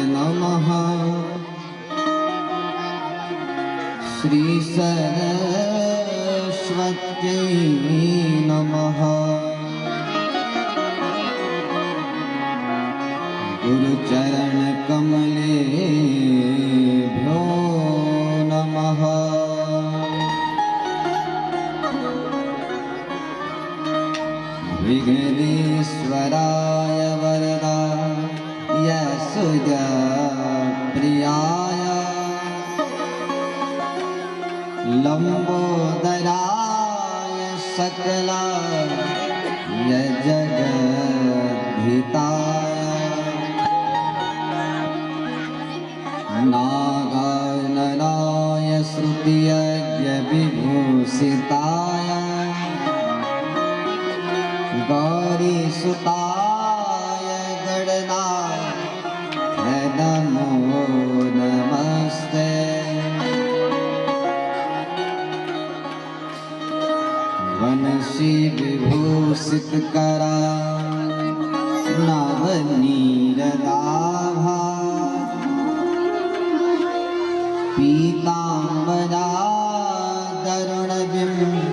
नमः। श्री सरस्वत्यै नमः। गुरुचरण कमलेभ्यो नमः। विघ्नेश्वराय वरदाय सुरप्रियाय लंबोदराय सकलाय जगद्धिताय नागाननाय श्रुतियज्ञ विभूषिताय गौरीसुताय गणनाय नमो नमस्ते। वंशी विभूषित करा नवनीरदाभा पीताम्बरा तरुणबिम्बफला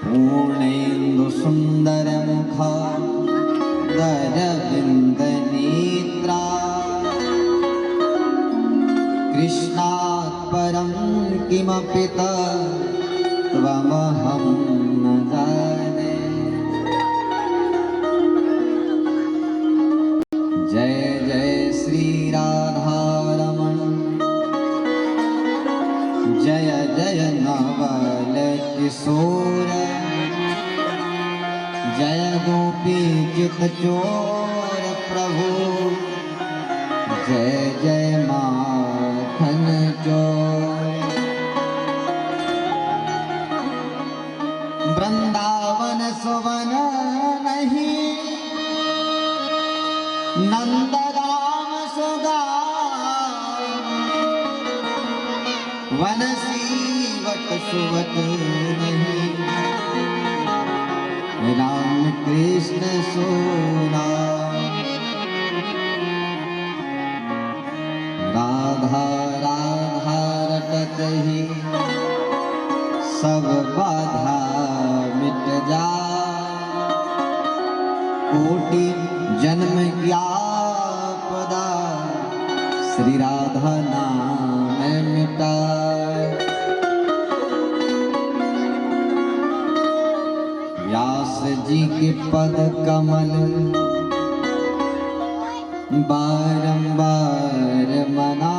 पूर्णेन्दु सुंदर मुखा दरविंद नेत्रा कृष्णात् परं किमपि त्वमहं न जाने। जय जय श्री राधारमण जय जय नवल किशोर जय गोपी चित चोर प्रभु जय जय माखन चोर। वृंदावन सुवन नहीं नंदगाम सुगाम वनसीवट सुवट नहीं राम कृष्ण सोना। राधा राधा रटत ही सब बाधा मिट जाए कोटि जन्म ज्ञापदा श्री राधा नाम मिटाए। व्यास जी के पद कमल बारंबार मना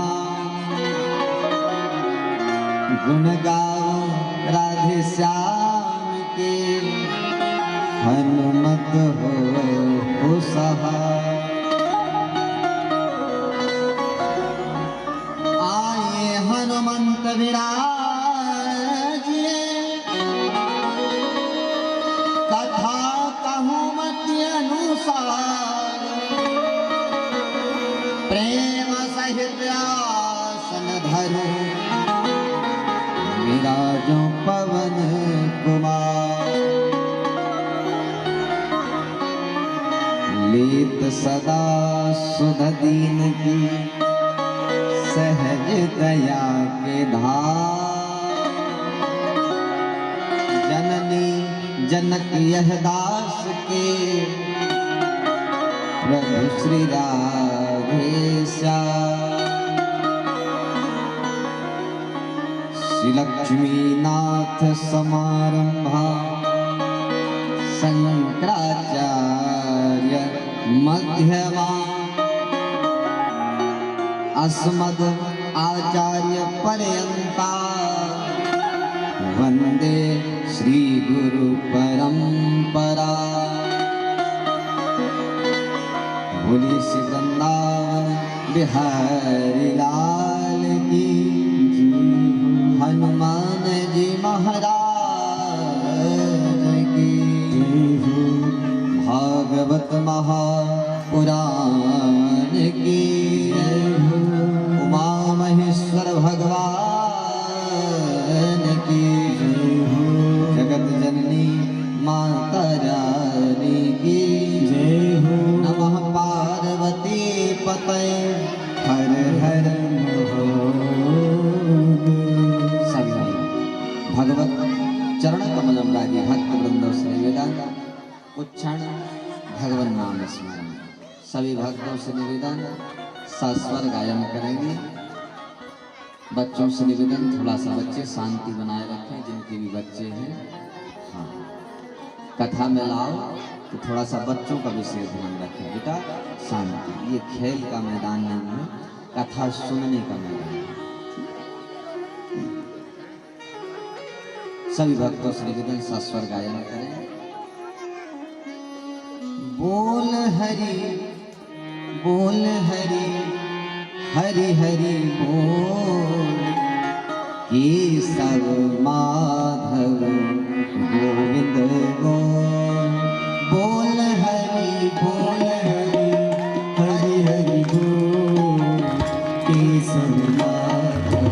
गुण गाओ राधे श्याम के हनुमत हो सहाय। आए हनुमंत विराजिए कथा कहूँ मति अनुसार प्रेम सहित आसन धरो विराजो पवन कुमार। लेत सदा सुध दीन की सहज दया के धार जननी जनक यह दास के प्रभु श्री राधेश्याम। श्री लक्ष्मी नाथ समारंभा शंकराचार्य मध्यमा अस्मद आचार्य पर्यंता वंदे श्री गुरु परंपरा। बोली श्री वृंदावन बिहारी लाल की हनुमान जी महाराज की भागवत महापुराण की उमा महेश्वर भगवान भगवत चरण कमलम रागी भक्त वृंदों से निवेदन उच्चारण भगवान नाम स्मरण। सभी भक्तों से निवेदन सस्वर गायन करेंगे। बच्चों से निवेदन थोड़ा सा बच्चे शांति बनाए रखें, जिनके भी बच्चे हैं। हाँ, कथा में लाओ तो थोड़ा सा बच्चों का विशेष ध्यान रखें बेटा। शांति, ये खेल का मैदान नहीं है, कथा सुनने का मैदान है। सभी भक्तों से निवेदन सस्वर गायन करें। बोल हरि बोल हरि हरि हरि बोल, केशव माधव गोविंद बोल। बोल हरि हरि हरि बोल, केशव माधव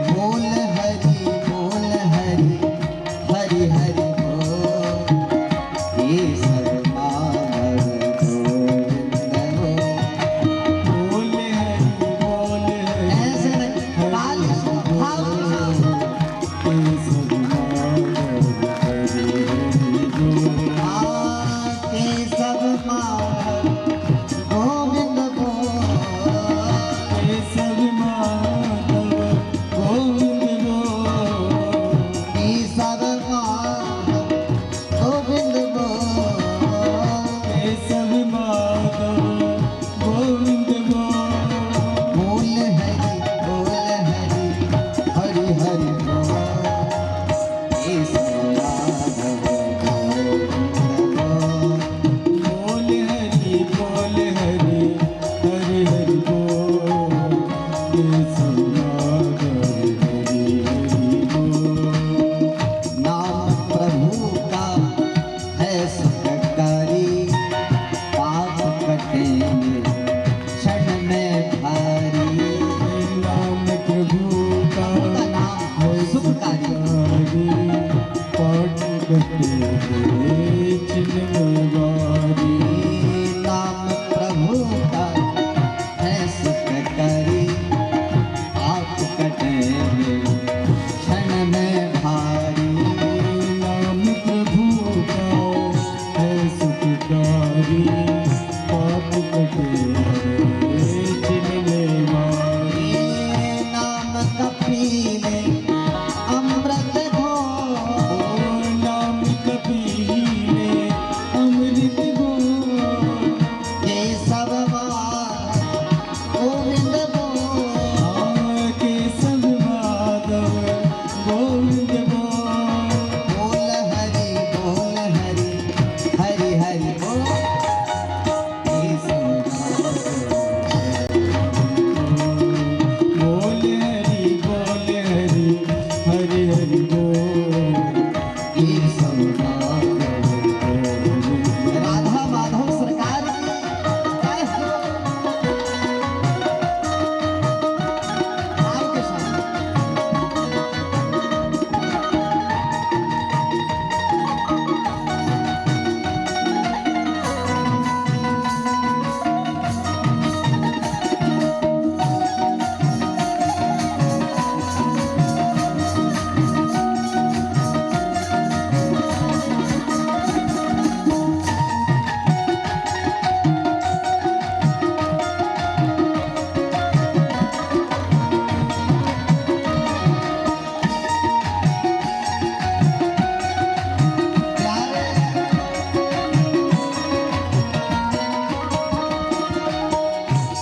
बोल हरि हरि हरि बोल, केशव माधव गोविंद बोल। ऐसे नहीं, ताल भाव के साथ केशव माधव गोविंद बोल, केशव माधव गोविंद बोल, केशव माधव गोविंद बोल, केशव माधव गोविंद बोल। बोल हरि हरि हरि बोल, केशव माधव गोविंद बोल। बोल हरि हरि हरि बोल, केशव माधव हरि हरि बोल। नाम प्रभु का है सुखकारी, पाप कटेंगे क्षण में भारी। नाम प्रभु का उनका नाम है सुखकारी। पाठ करते चिन्ह वारी। नाम प्रभु का है सुखकारी, पाप कटेंगे क्षण में भारी। नाम प्रभु का है सुखकारी, पाप कटे चिन्ह वारी। नाम कपीले अमृत घोर, नाम कपीले अमृत घोर, केशव माधव गोविंद बोल। केशव माधव गोविंद बोल। बोल हरि हरि हरि बोल, केशव माधव बोल हरि हरि हरि बोल, केशव माधव। राधा माधव सरकार की जय हो। भाव के साथ प्यारे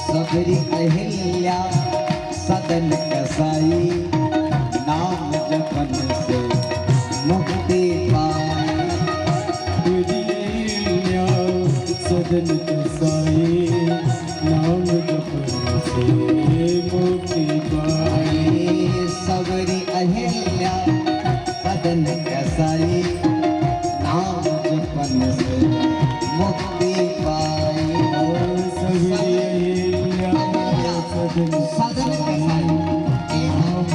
सबरी अहिल्या सदन कसाई, नाम जपन से मुक्ति पाई। तुझिया सदन कसाई, नाम जपन से मुक्ति पाई। सबरी अहिल्या सदन कसाई, नाम जपन से मुक्ति पाई। सदन सदन कसाई, नाम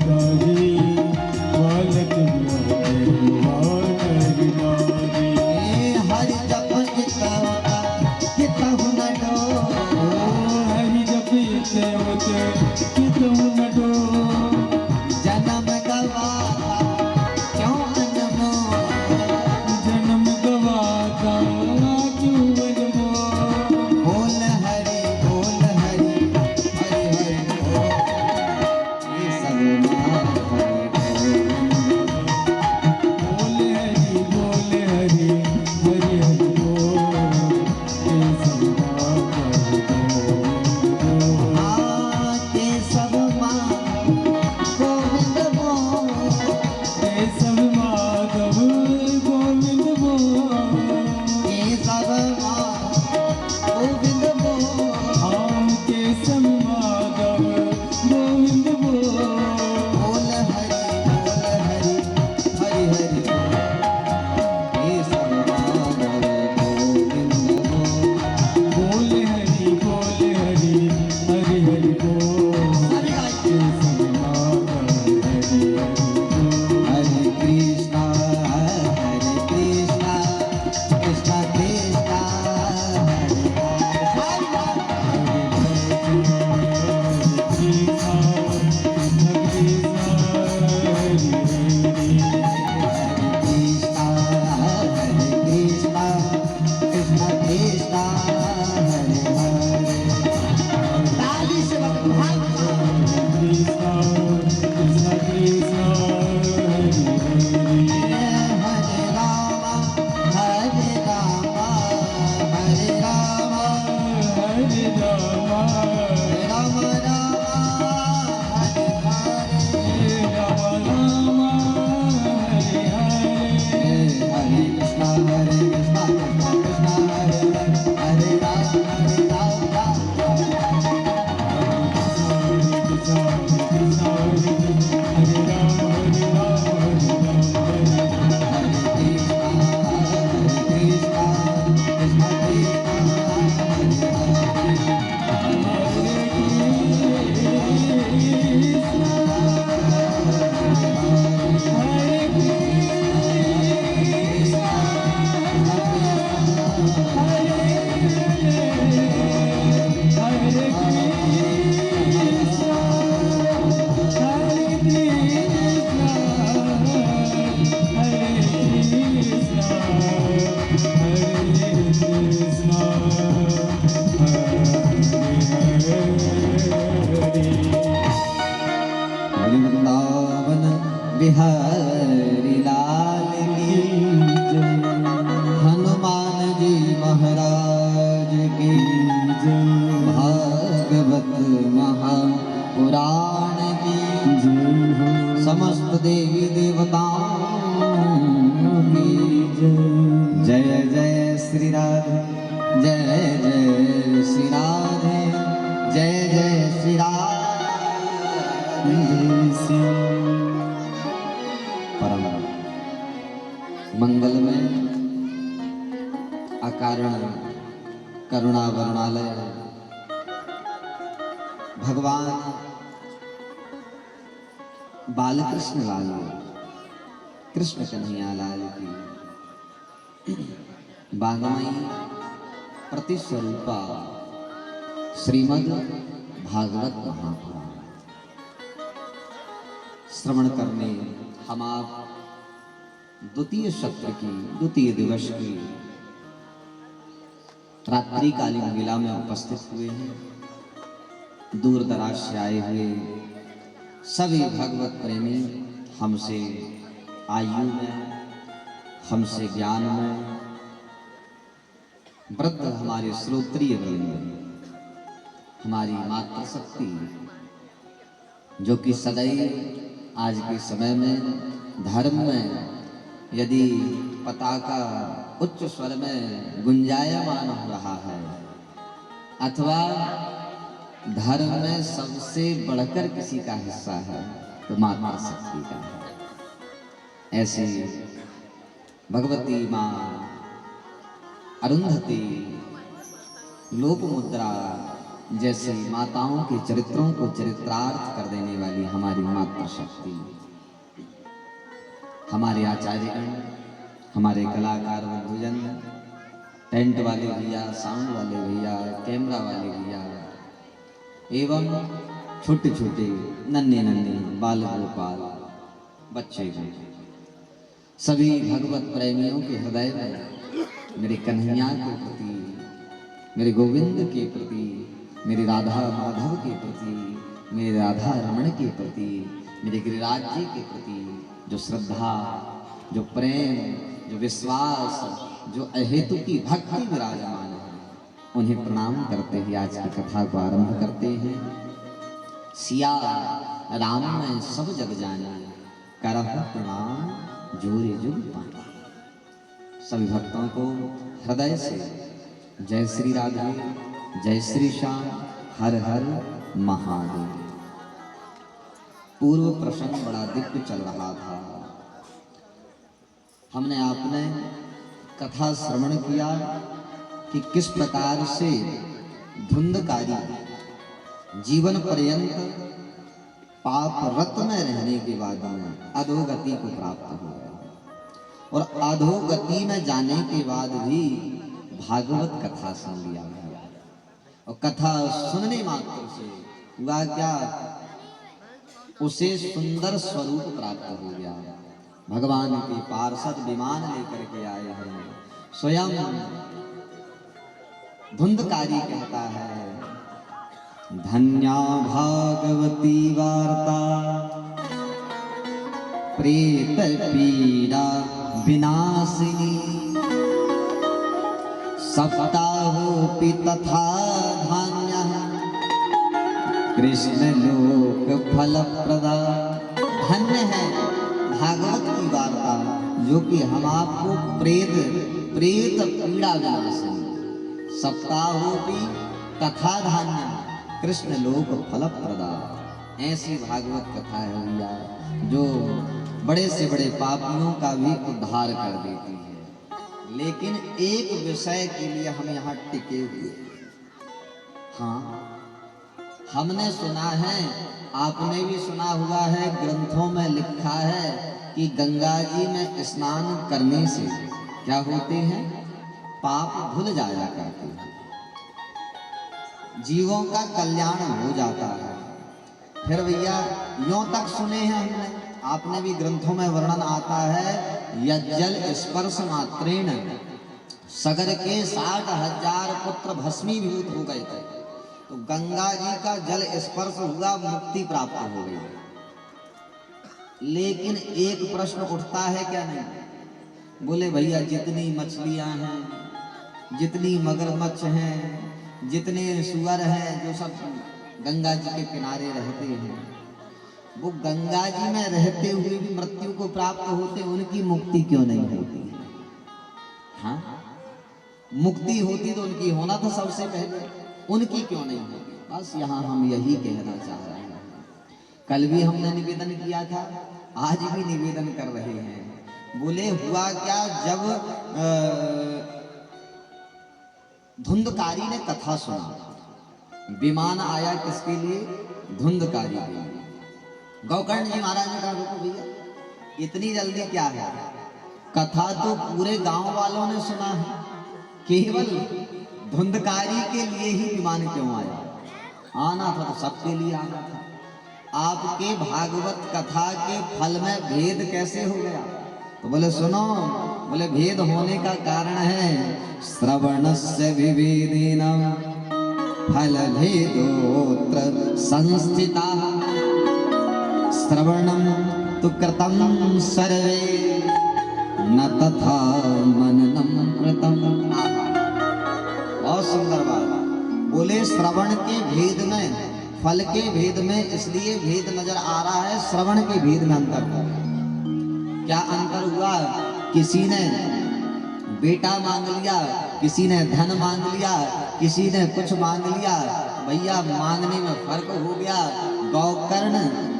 तारी बालक नर नारी हरि जप कितहु न डो हरि जप कितहु न डो जन्म गवाता क्यों अनमोल जन्म गवाता क्यों अनमोल बोल हरि हरि हरि बोल ये सब नाम हरि बोल हरि हरि हरि बोल ये सब बात के सब माँ गोविंद बोल ये सब माधव गोविंद बोल के सब माँ गोविंद बोल हम के सब माधव गोविंद बोल बोल हरि हरि हरि हरि ये सब माधव गोविंद बोल बोल हरि हरि हरि बोल हरि ये सब माधव हरि हरि कृष्णा कृष्णा कृष्णा कृष्णा हरे कृष्णा कृष्णा कृष्णा कृष्णा हरे हरे ताली से भगवान हरे राम हरे राम हरे राम राम राम हरे हरे हरे कृष्णा कृष्णा कृष्णा हरे हरे राम हरे कृष्णा कृष्णा कृष्णा हरे वृंदावन बिहारी लाल की हनुमान जी महाराज की भागवत महापुराण की समस्त देवी देवताओं की जय जय श्री राधे जय जय श्री राधे जय जय श्री राधे परम मंगल में अकारण करुणा वरुणालय भगवान बालकृष्ण लाल कृष्ण कन्हैया लाल की बांगमयी प्रतिस्वरूपा श्रीमद् भागवत महापुराण श्रवण करने हम आप द्वितीय सत्र की द्वितीय दिवस की रात्रिकालीन लीला में उपस्थित हुए हैं। दूर दराज से आए हुए सभी भगवत प्रेमी हमसे आयु में हमसे ज्ञान में वृद्ध हमारे श्रोत्रिय वृंद हमारी मातृशक्ति जो कि सदैव आज के समय में धर्म में यदि पताका उच्च स्वर में गुंजायमान हो रहा है अथवा धर्म में सबसे बढ़कर किसी का हिस्सा है तो मातृशक्ति का है। ऐसे भगवती माँ अरुंधति लोक मुद्रा जैसे माताओं के चरित्रों को चरित्रार्थ कर देने वाली हमारी मातृशक्ति, हमारे आचार्यगण, हमारे कलाकार बंधुजन, टेंट वाले भैया, साउंड वाले भैया, कैमरा वाले भैया एवं छोटे छोटे नन्हे नन्हे बाल गोपाल बच्चे भी, सभी भगवत प्रेमियों के हृदय में मेरे कन्हैया के प्रति, मेरे गोविंद के प्रति, मेरे राधा माधव के प्रति, मेरे राधा रमण के प्रति, मेरे गिरिराज जी के प्रति जो श्रद्धा, जो प्रेम, जो विश्वास, जो अहेतु की भक्ति विराजमान है, उन्हें प्रणाम करते हुए आज की कथा को आरंभ करते हैं। सिया राम में सब जग जाना, करह प्रणाम जोरे जुग पाना। सभी भक्तों को हृदय से जय श्री राधे, जय श्री श्याम, हर हर महादेव। पूर्व प्रसंग बड़ा दिव्य चल रहा था। हमने आपने कथा श्रवण किया कि किस प्रकार से धुंधकारी जीवन पर्यंत पाप रत में रहने के बाद में अधोगति को प्राप्त हो गया और अधोगति में जाने के बाद भी भागवत कथा सुन लिया गया और कथा सुनने मात्र से हुआ क्या, उसे सुंदर स्वरूप प्राप्त हो गया। भगवान के पार्षद विमान लेकर के आए हैं। स्वयं धुंधकारी कहता है, धन्या भागवती वार्ता प्रेत पीड़ा विनाशिनी, सप्ताहोपि तथा धान्यः कृष्ण लोक फलप्रदा। धन्य है भागवत की वार्ता जो कि हम आपको प्रेत पीड़ा विनाशिनी, सप्ताहोपि तथा धान्य कृष्ण लोक फलप्रदा। ऐसी भागवत कथा है भैया जो बड़े से बड़े पापियों का भी उद्धार कर देती है। लेकिन एक विषय के लिए हम यहाँ टिके हुए। हाँ, हमने सुना है, आपने भी सुना हुआ है, ग्रंथों में लिखा है कि गंगा जी में स्नान करने से क्या होते हैं, पाप धुल जाया करते हैं, जीवों का कल्याण हो जाता है। फिर भैया यों तक सुने हैं हमने, आपने भी ग्रंथों में वर्णन आता है, यज्जल स्पर्श मात्रेण सगर के 60,000 पुत्र भस्मीभूत हो गए थे। तो गंगा जी का जल स्पर्श हुआ, मुक्ति प्राप्त हो गई। लेकिन एक प्रश्न उठता है क्या नहीं, बोले भैया जितनी मछलियां हैं, जितनी मगरमच्छ हैं, जितने सुअर हैं, जो सब गंगा जी के किनारे रहते हैं, वो गंगा जी में रहते हुए भी मृत्यु को प्राप्त होते, उनकी मुक्ति क्यों नहीं होती? हाँ, मुक्ति होती तो उनकी होना था सबसे पहले, उनकी क्यों नहीं होती? बस यहाँ हम यही कहना चाह रहे हैं। कल भी हमने निवेदन किया था, आज भी निवेदन कर रहे हैं। बोले हुआ क्या, जब धुंधकारी ने कथा सुना, विमान आया किसके लिए? धुंधकारी के लिए। गौकर्ण जी महाराज ने कहा रुको भैया, इतनी जल्दी क्या है, कथा तो पूरे गांव वालों ने सुना है, केवल धुंधकारी के लिए ही विमान क्यों आया? आना था तो सबके लिए आना था। आपके भागवत कथा के फल में भेद कैसे हो गया? तो बोले सुनो, बोले भेद होने का कारण है श्रवणस्य विवेदेन फल भेदोत्र संस्थिता। श्रवणम तु कृतं सर्वे न तथा मननम कृतम। बहुत सुंदर बात। बोले श्रवण के भेद में, फल के भेद में इसलिए भेद नजर आ रहा है, श्रवण के भेद में अंतर है। क्या अंतर हुआ? किसी ने बेटा मांग लिया, किसी ने धन मांग लिया, किसी ने कुछ मांग लिया, भैया मांगने में फर्क हो गया। गौकर्ण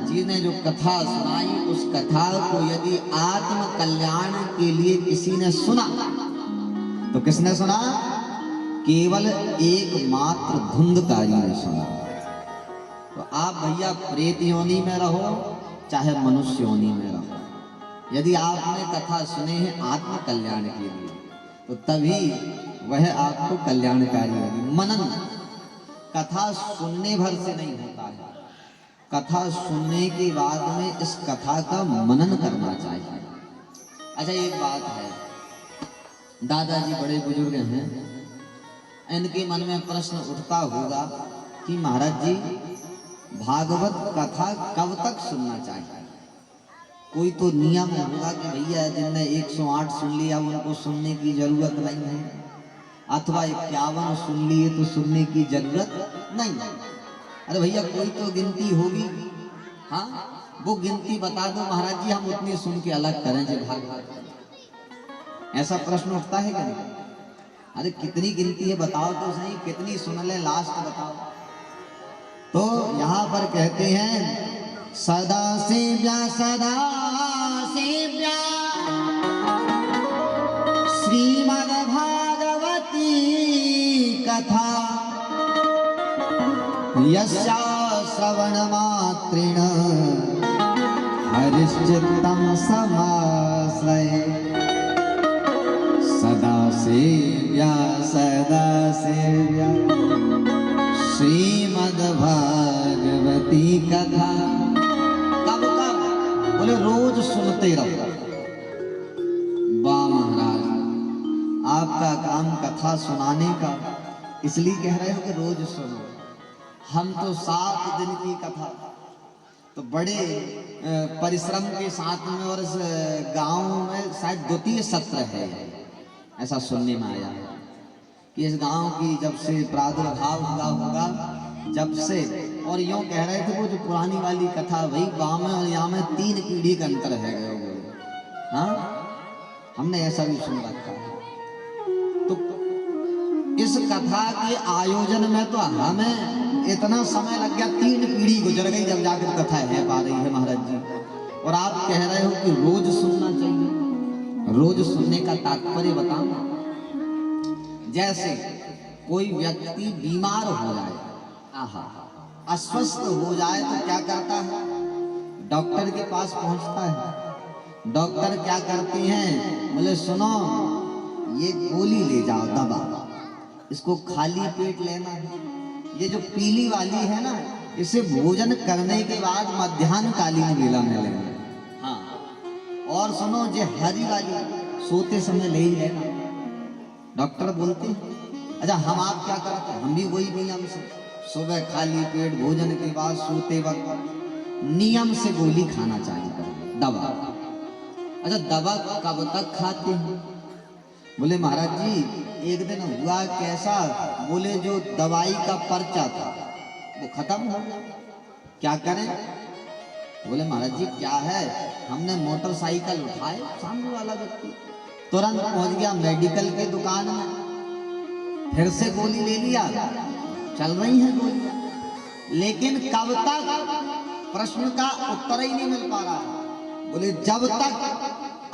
जी ने जो कथा सुनाई, उस कथा को यदि आत्म कल्याण के लिए किसी ने सुना, तो किसने सुना? केवल एकमात्र धुंधकारी ने सुना। तो आप भैया प्रेत योनि में रहो चाहे मनुष्य योनि में रहो, यदि आपने कथा सुने हैं आत्म कल्याण के लिए तो तभी वह आपको कल्याणकारी होगी। मनन कथा सुनने भर से नहीं होता है, कथा सुनने के बाद में इस कथा का मनन करना चाहिए। अच्छा एक बात है, दादाजी बड़े बुजुर्ग हैं, इनके मन में प्रश्न उठता होगा कि महाराज जी भागवत कथा कब तक सुनना चाहिए। कोई तो नियम होगा कि भैया जिनने 108 सुन लिया उनको सुनने की जरूरत नहीं है, अथवा 51 सुन लिए तो सुनने की जरूरत नहीं है। अरे भैया कोई तो गिनती होगी, हाँ वो गिनती बता दो महाराज जी, हम उतनी सुन के अलग करें जो भागवत। ऐसा प्रश्न उठता है क्या नहीं? अरे कितनी गिनती है बताओ तो सही, कितनी सुन ले लास्ट बताओ। तो यहाँ पर कहते हैं सदा सेव्या श्रीमद् भागवती कथा यस्या श्रवण मात्रेण हरिश्चित्तं समाश्रये। सदा सेव्या श्रीमद् भागवती कथा। कब कब? बोले रोज सुनते रहो। वाह महाराज, आपका काम कथा सुनाने का, इसलिए कह रहे हो कि रोज सुनो। हम तो 7 दिन की कथा तो बड़े परिश्रम के साथ में, और इस गांव में शायद 2 सत्र है, ऐसा सुनने में आया है कि इस गांव की जब से प्रादुर्भाव हुआ होगा जब से, और यूँ कह रहे थे वो जो पुरानी वाली कथा वही गांव में और यहाँ में 3 पीढ़ी का अंतर है। हाँ हमने ऐसा भी सुन रखा है। तो इस कथा के आयोजन में तो हमें इतना समय लग गया, 3 पीढ़ी गुजर गई जब जाकर कथा है पा रही है महाराज जी। और आप कह रहे हो कि रोज सुनना चाहिए। रोज सुनने का तात्पर्य बताऊं, जैसे कोई व्यक्ति बीमार हो जाए, अस्वस्थ हो जाए तो क्या करता है? डॉक्टर के पास पहुंचता है। डॉक्टर क्या करते हैं? बोले सुनो ये गोली ले जाओ, दवा, इसको खाली पेट लेना है। ये जो पीली वाली है ना, इसे भोजन करने के बाद मध्याह्नकालीन वेला में लेना। हाँ और सुनो ये हरी वाली सोते समय ले ही लेना। डॉक्टर बोलते हैं। अच्छा हम आप क्या करते हैं? हम भी वही नियम से सुबह खाली पेट भोजन के बाद सोते वक्त नियम से गोली खाना चाहिए, दवा। अच्छा दवा कब तक खाते हैं? बोले महाराज जी एक दिन हुआ कैसा, बोले जो दवाई का पर्चा था वो खत्म हो गया, क्या करें? बोले महाराज जी क्या है? हमने मोटरसाइकिल उठाए, सामने वाला व्यक्ति तुरंत पहुंच गया मेडिकल के दुकान में, फिर से गोली ले लिया, चल रही है गोलियां, लेकिन कब तक? प्रश्न का उत्तर ही नहीं मिल पा रहा है। बोले जब तक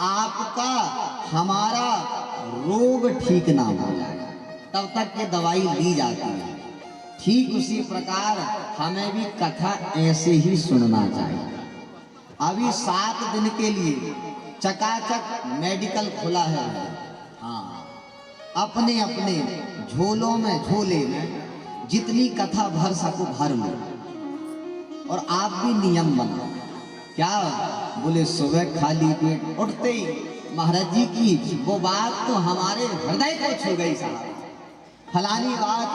आपका हमारा रोग ठीक ना हो जाए तब तक ये दवाई ली जाती है। ठीक उसी प्रकार हमें भी कथा ऐसे ही सुनना चाहिए। अभी 7 दिन के लिए चकाचक मेडिकल खुला है। हाँ अपने अपने झोलों में, झोले में जितनी कथा भर सको भर लो, और आप भी नियम बनाओ। क्या? बोले सुबह खाली पेट उठते ही महाराज जी की वो बात तो हमारे हृदय को छू गई साहब। फलानी बात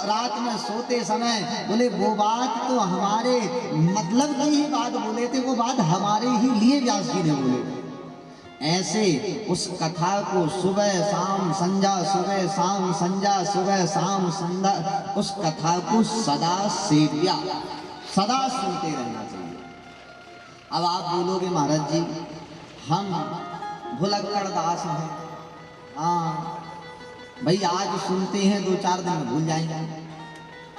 रात में सोते समय बोले वो बात तो हमारे मतलब की ही बात बोले थे, वो बात हमारे ही लिए व्यास जी ने बोले थे। ऐसे उस कथा को सुबह शाम संध्या, सुबह शाम संध्या, सुबह शाम संध्या, उस कथा को सदा सेव्या, सदा सुनते रहना चाहिए। अब आप बोलोगे महाराज जी हम भुलक्कड़ दास हैं, हाँ भाई आज सुनते हैं 2-4 दिन में भूल जाएंगे,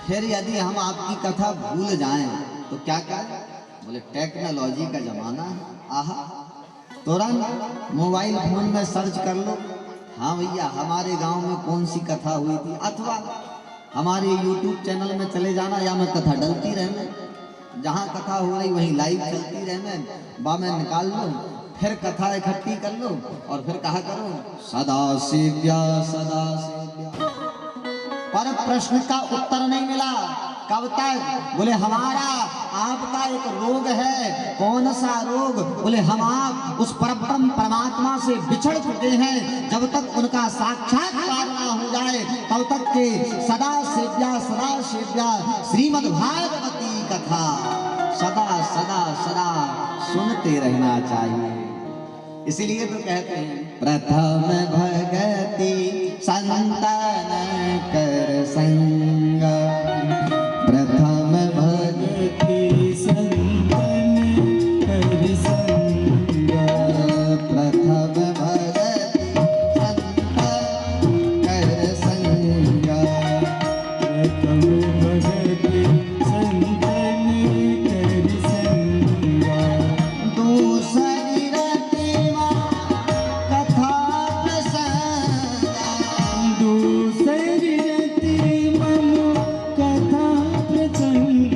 फिर यदि हम आपकी कथा भूल जाएं तो क्या करें? बोले टेक्नोलॉजी का जमाना है, आहा तुरंत मोबाइल फोन में सर्च कर लो, हाँ भैया, हमारे गांव में कौन सी कथा हुई थी, अथवा हमारे YouTube चैनल में चले जाना, या मैं कथा डलती रहने, जहाँ कथा हो रही वहीं लाइव चलती रहने, बा मैं निकाल लो, फिर कथा इकट्ठी कर लो और फिर कहा करो सदा सेव्या सदा सेव्या। पर प्रश्न का उत्तर नहीं मिला। कब तक? बोले हमारा आपका एक रोग है। कौन सा रोग? बोले हम आप उस परब्रह्म परमात्मा से बिछड़ चुके हैं। जब तक उनका साक्षात्कार ना हो जाए तब तक के सदा सेव्या श्रीमद् भागवती कथा सदा सदा सदा सुनते रहना चाहिए। इसीलिए तो कहते हैं प्रथम भगति संतन कर संग, प्रथम भगति संतन कर संग, प्रथम भगति संतन कर संग, प्रथम भगति संतन कर संग, दूसरी रतिमा कथा प्रसंग, दूसरी रति मम कथा प्रसंग,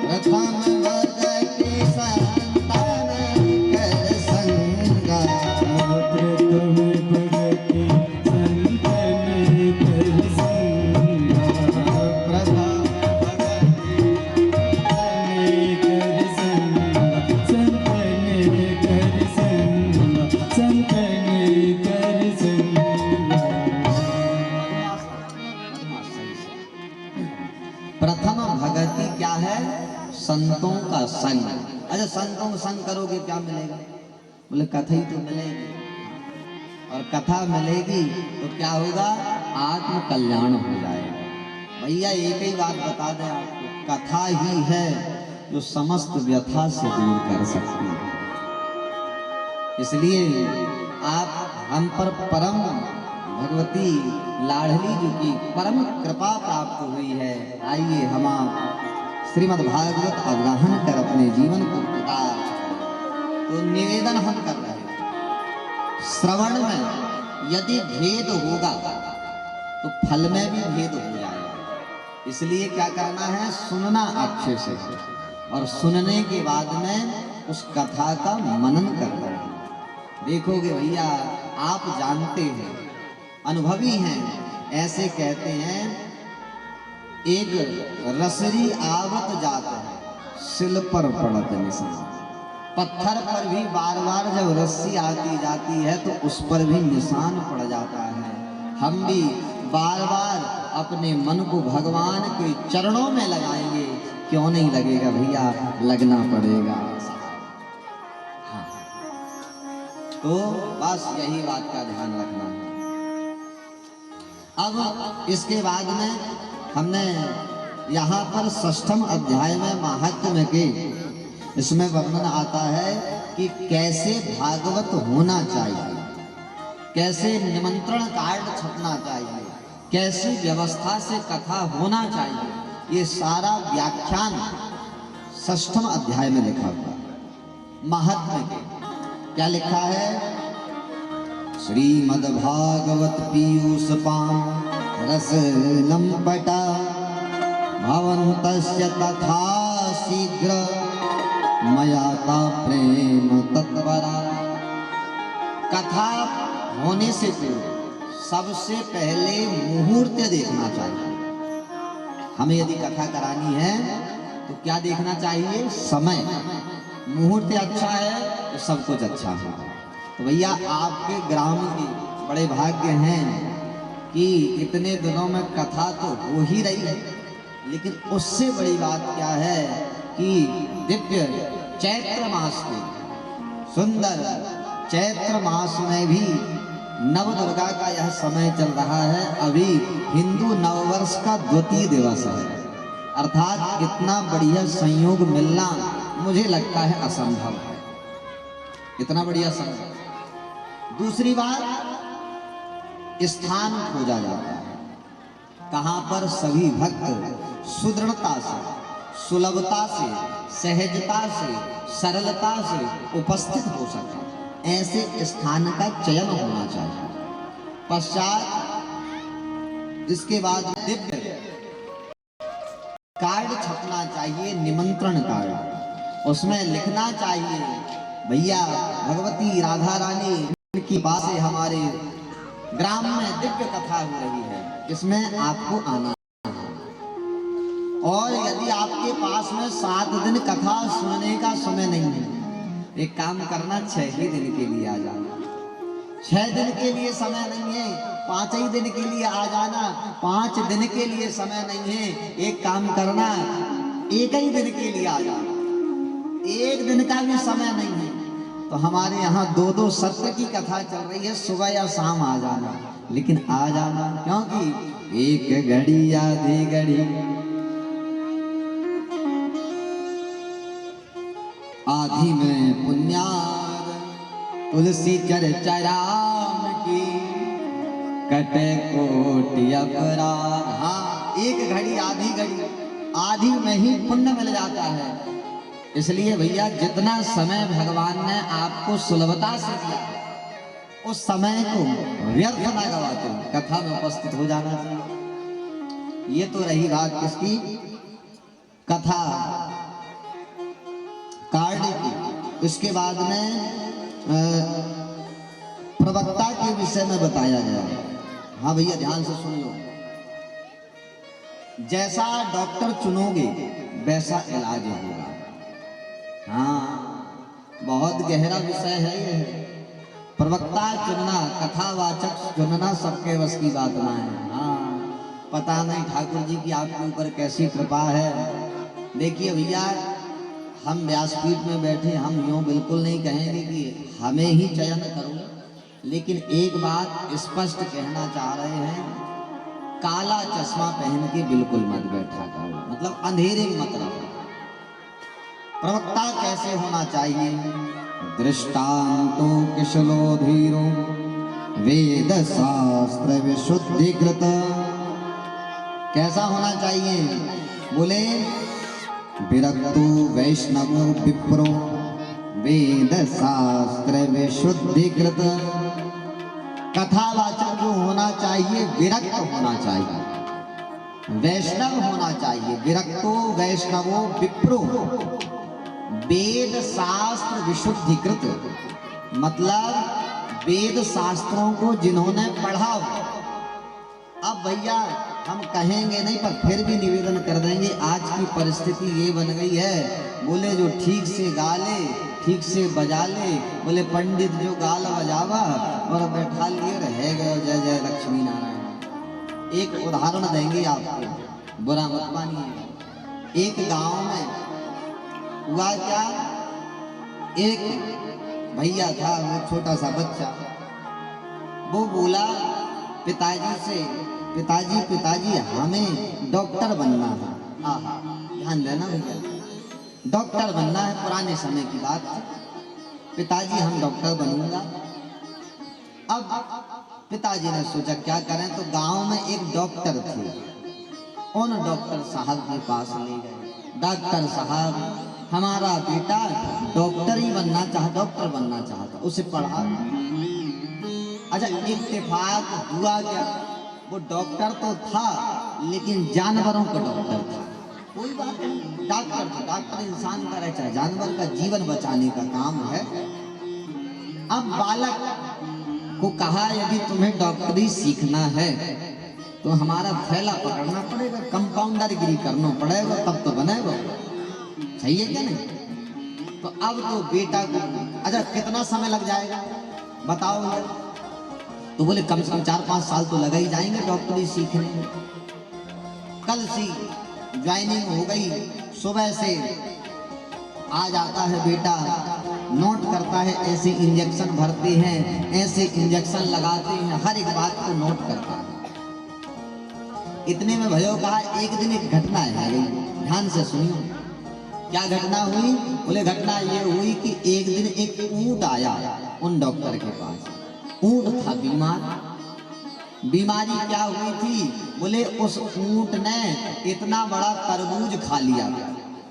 प्रथम भगति संतन कर संग, प्रथम भगति संतन कर संग, प्रथम प्रथम भगति क्या है? संतों का संग। अच्छा, संतों का संग करोगे क्या मिलेगा? बोले कथा ही तो मिलेगी, और कथा मिलेगी तो क्या होगा? आत्म कल्याण हो जाएगा। भैया एक ही बात बता दें आपको, कथा ही है जो समस्त व्यथा से दूर कर सकती है। इसलिए आप हम पर परम भगवती लाडली जी की परम कृपा प्राप्त हुई है। आइए हम श्रीमद् भागवत अवगाहन कर अपने जीवन को उतार। तो निवेदन हम कर रहे हैं, श्रवण में यदि भेद होगा तो फल में भी भेद हो जाएगा। इसलिए क्या करना है? सुनना अच्छे से, और सुनने के बाद में उस कथा का मनन करना है। देखोगे भैया, आप जानते हैं, अनुभवी हैं, ऐसे कहते हैं एक रसरी आवत जाता है, सिल पर पड़त निशान। पत्थर पर भी बार बार जब रस्सी आती जाती है तो उस पर भी निशान पड़ जाता है। हम भी बार बार अपने मन को भगवान के चरणों में लगाएंगे, क्यों नहीं लगेगा भैया? लगना पड़ेगा। हाँ, तो बस यही बात का ध्यान रखना है। अब इसके बाद में हमने यहाँ पर 6ठम अध्याय में महात्म्य के इसमें वर्णन आता है कि कैसे भागवत होना चाहिए, कैसे निमंत्रण कार्ड छपना चाहिए, कैसी व्यवस्था से कथा होना चाहिए। ये सारा व्याख्यान 6ठम अध्याय में लिखा हुआ। महात्म्य के क्या लिखा है? श्रीमद्भागवत पीयूषपान रस लंपटा भवन्तस्य तथा शीघ्र मयाता प्रेम तत्परा। कथा होने से पूर्व सबसे पहले मुहूर्त देखना चाहिए। हमें यदि कथा करानी है तो क्या देखना चाहिए? समय। मुहूर्त अच्छा है तो सब कुछ अच्छा है। तो भैया आपके ग्राम के बड़े भाग्य हैं कि इतने दिनों में कथा तो हो ही रही है, लेकिन उससे बड़ी बात क्या है कि दिव्य चैत्र मास में, सुंदर चैत्र मास में भी नव दुर्गा का यह समय चल रहा है। अभी हिंदू नववर्ष का द्वितीय दिवस है, अर्थात इतना बढ़िया संयोग मिलना मुझे लगता है असंभव है, इतना बढ़िया संयोग। दूसरी बात, स्थान खोजा जाता है कहाँ पर सभी भक्त सुदृढ़ता से, सुलभता से, सहजता से, सरलता से उपस्थित हो सके, ऐसे स्थान का चयन होना चाहिए। पश्चात इसके बाद दिव्य कार्ड छपना चाहिए, निमंत्रण कार्ड। उसमें लिखना चाहिए भैया भगवती राधा रानी की बात से हमारे ग्राम में दिव्य कथा हो रही है, इसमें आपको आना है। और यदि आपके पास में 7 दिन कथा सुनने का समय नहीं है, एक काम करना 6 ही दिन के लिए आ जाना। 6 दिन के लिए समय नहीं है, 5 ही दिन के लिए आ जाना। 5 दिन के लिए समय नहीं है, एक काम करना 1 ही दिन के लिए आ जाना। 1 दिन का भी समय नहीं है तो हमारे यहाँ 2-2 सत्र की कथा चल रही है, सुबह या शाम आ जाना, लेकिन आ जाना, क्योंकि एक घड़ी आधी घड़ी आधी में पुण्यार तुलसी चर्चा राम की कटे कोटि अपराध। हाँ, 1 घड़ी आधी घड़ी, आधी में ही पुण्य मिल जाता है। इसलिए भैया जितना समय भगवान ने आपको सुलभता से दिया, उस समय को व्यर्थ ना गवाते, कथा में उपस्थित हो जाना चाहिए। ये तो रही बात किसकी, कथा कार्ड की। इसके बाद में प्रवक्ता के विषय में बताया गया। हाँ भैया ध्यान से सुन लो, जैसा डॉक्टर चुनोगे वैसा इलाज होगा। हाँ, बहुत गहरा विषय है ये। प्रवक्ता चुनना, कथावाचक चुनना सबके बस की बात ना है। हाँ, पता नहीं ठाकुर जी की आपके ऊपर कैसी कृपा है। देखिए भैया, हम व्यासपीठ में बैठे, हम यूँ बिल्कुल नहीं कहेंगे कि हमें ही चयन करो, लेकिन एक बात स्पष्ट कहना चाह रहे हैं, काला चश्मा पहन के बिल्कुल मत बैठा करो, मतलब अंधेरे में मत रहो। प्रवक्ता कैसे होना चाहिए, दृष्टांतो कुशलो धीरो वेद शास्त्र विशुद्धिकृत। कैसा होना चाहिए, बोले विरक्तो वैष्णवो विप्रो वेद शास्त्र विशुद्धिकृत। कथावाचक जो होना चाहिए विरक्त होना चाहिए, वैष्णव होना चाहिए। विरक्तो वैष्णवो विप्रो वेद शास्त्र विशुद्धिकृत, मतलब वेद शास्त्रों को जिन्होंने पढ़ा। अब भैया हम कहेंगे नहीं, पर फिर भी निवेदन कर देंगे, आज की परिस्थिति ये बन गई है, बोले जो ठीक से गा ले, ठीक से बजा ले, बोले पंडित जो गाल बजावा और बैठा लिए रह गए जय जय लक्ष्मी नारायण। एक उदाहरण देंगे आपको, बुरा मत मानिए। एक गांव में हुआ क्या, एक भैया था, वो छोटा सा बच्चा, वो बोला पिताजी से, पिताजी पिताजी हमें डॉक्टर बनना है। आहा, ध्यान देना भैया, डॉक्टर बनना है, पुराने समय की बात है। पिताजी हम डॉक्टर बनूंगा। अब पिताजी ने सोचा क्या करें, तो गांव में एक डॉक्टर थे, उन डॉक्टर साहब के पास ले गए। डॉक्टर साहब हमारा बेटा डॉक्टर ही बनना चाहता, डॉक्टर बनना चाहता, उसे पढ़ा। अच्छा, इत्तेफाक हुआ क्या, वो डॉक्टर तो था लेकिन जानवरों का डॉक्टर था। कोई बात नहीं, डॉक्टर था, डॉक्टर इंसान का रहे चाहे जानवर का जीवन बचाने का काम है। अब बालक को कहा यदि तुम्हें डॉक्टरी सीखना है तो हमारा थैला पकड़ना पड़ेगा, कंपाउंडरगिरी करना पड़ेगा, तब तो बनेगा। सही है क्या नहीं? तो अब तो बेटा को, अच्छा कितना समय लग जाएगा बताओ यार? तो बोले कम से कम 4-5 साल तो लगा ही जाएंगे डॉक्टरी सीखने में। कल सी ज्वाइनिंग हो गई, सुबह से आ जाता है बेटा, नोट करता है, ऐसे इंजेक्शन भरते हैं, ऐसे इंजेक्शन लगाते हैं, हर एक बात को नोट करता है। इतने में भयो कहा एक दिन एक घटना है गई, ध्यान से सुनियो। क्या घटना हुई? बोले घटना ये हुई कि एक दिन एक ऊंट आया उन डॉक्टर के पास। ऊंट था बीमार। बीमारी क्या हुई थी? बोले उस ऊंट ने इतना बड़ा तरबूज खा लिया,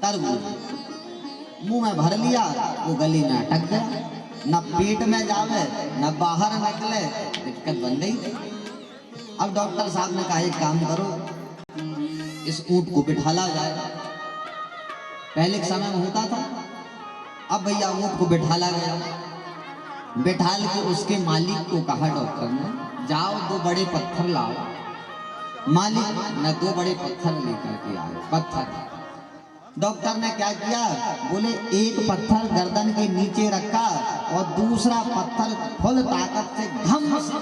तरबूज मुंह में भर लिया, वो गले में अटक गया, न पेट में जावे न बाहर निकले, दिक्कत बन गई। अब डॉक्टर साहब ने कहा एक काम करो, इस ऊंट को बिठाला जाए। पहले के समय में होता था, अब भैया ऊंट को बिठाला गया। बिठाल के उसके मालिक को कहा डॉक्टर ने, जाओ 2 बड़े पत्थर लाओ। मालिक ने 2 बड़े पत्थर लेकर के आए। पत्थर डॉक्टर ने क्या किया, बोले एक पत्थर गर्दन के नीचे रखा और दूसरा पत्थर फुल ताकत से घम से,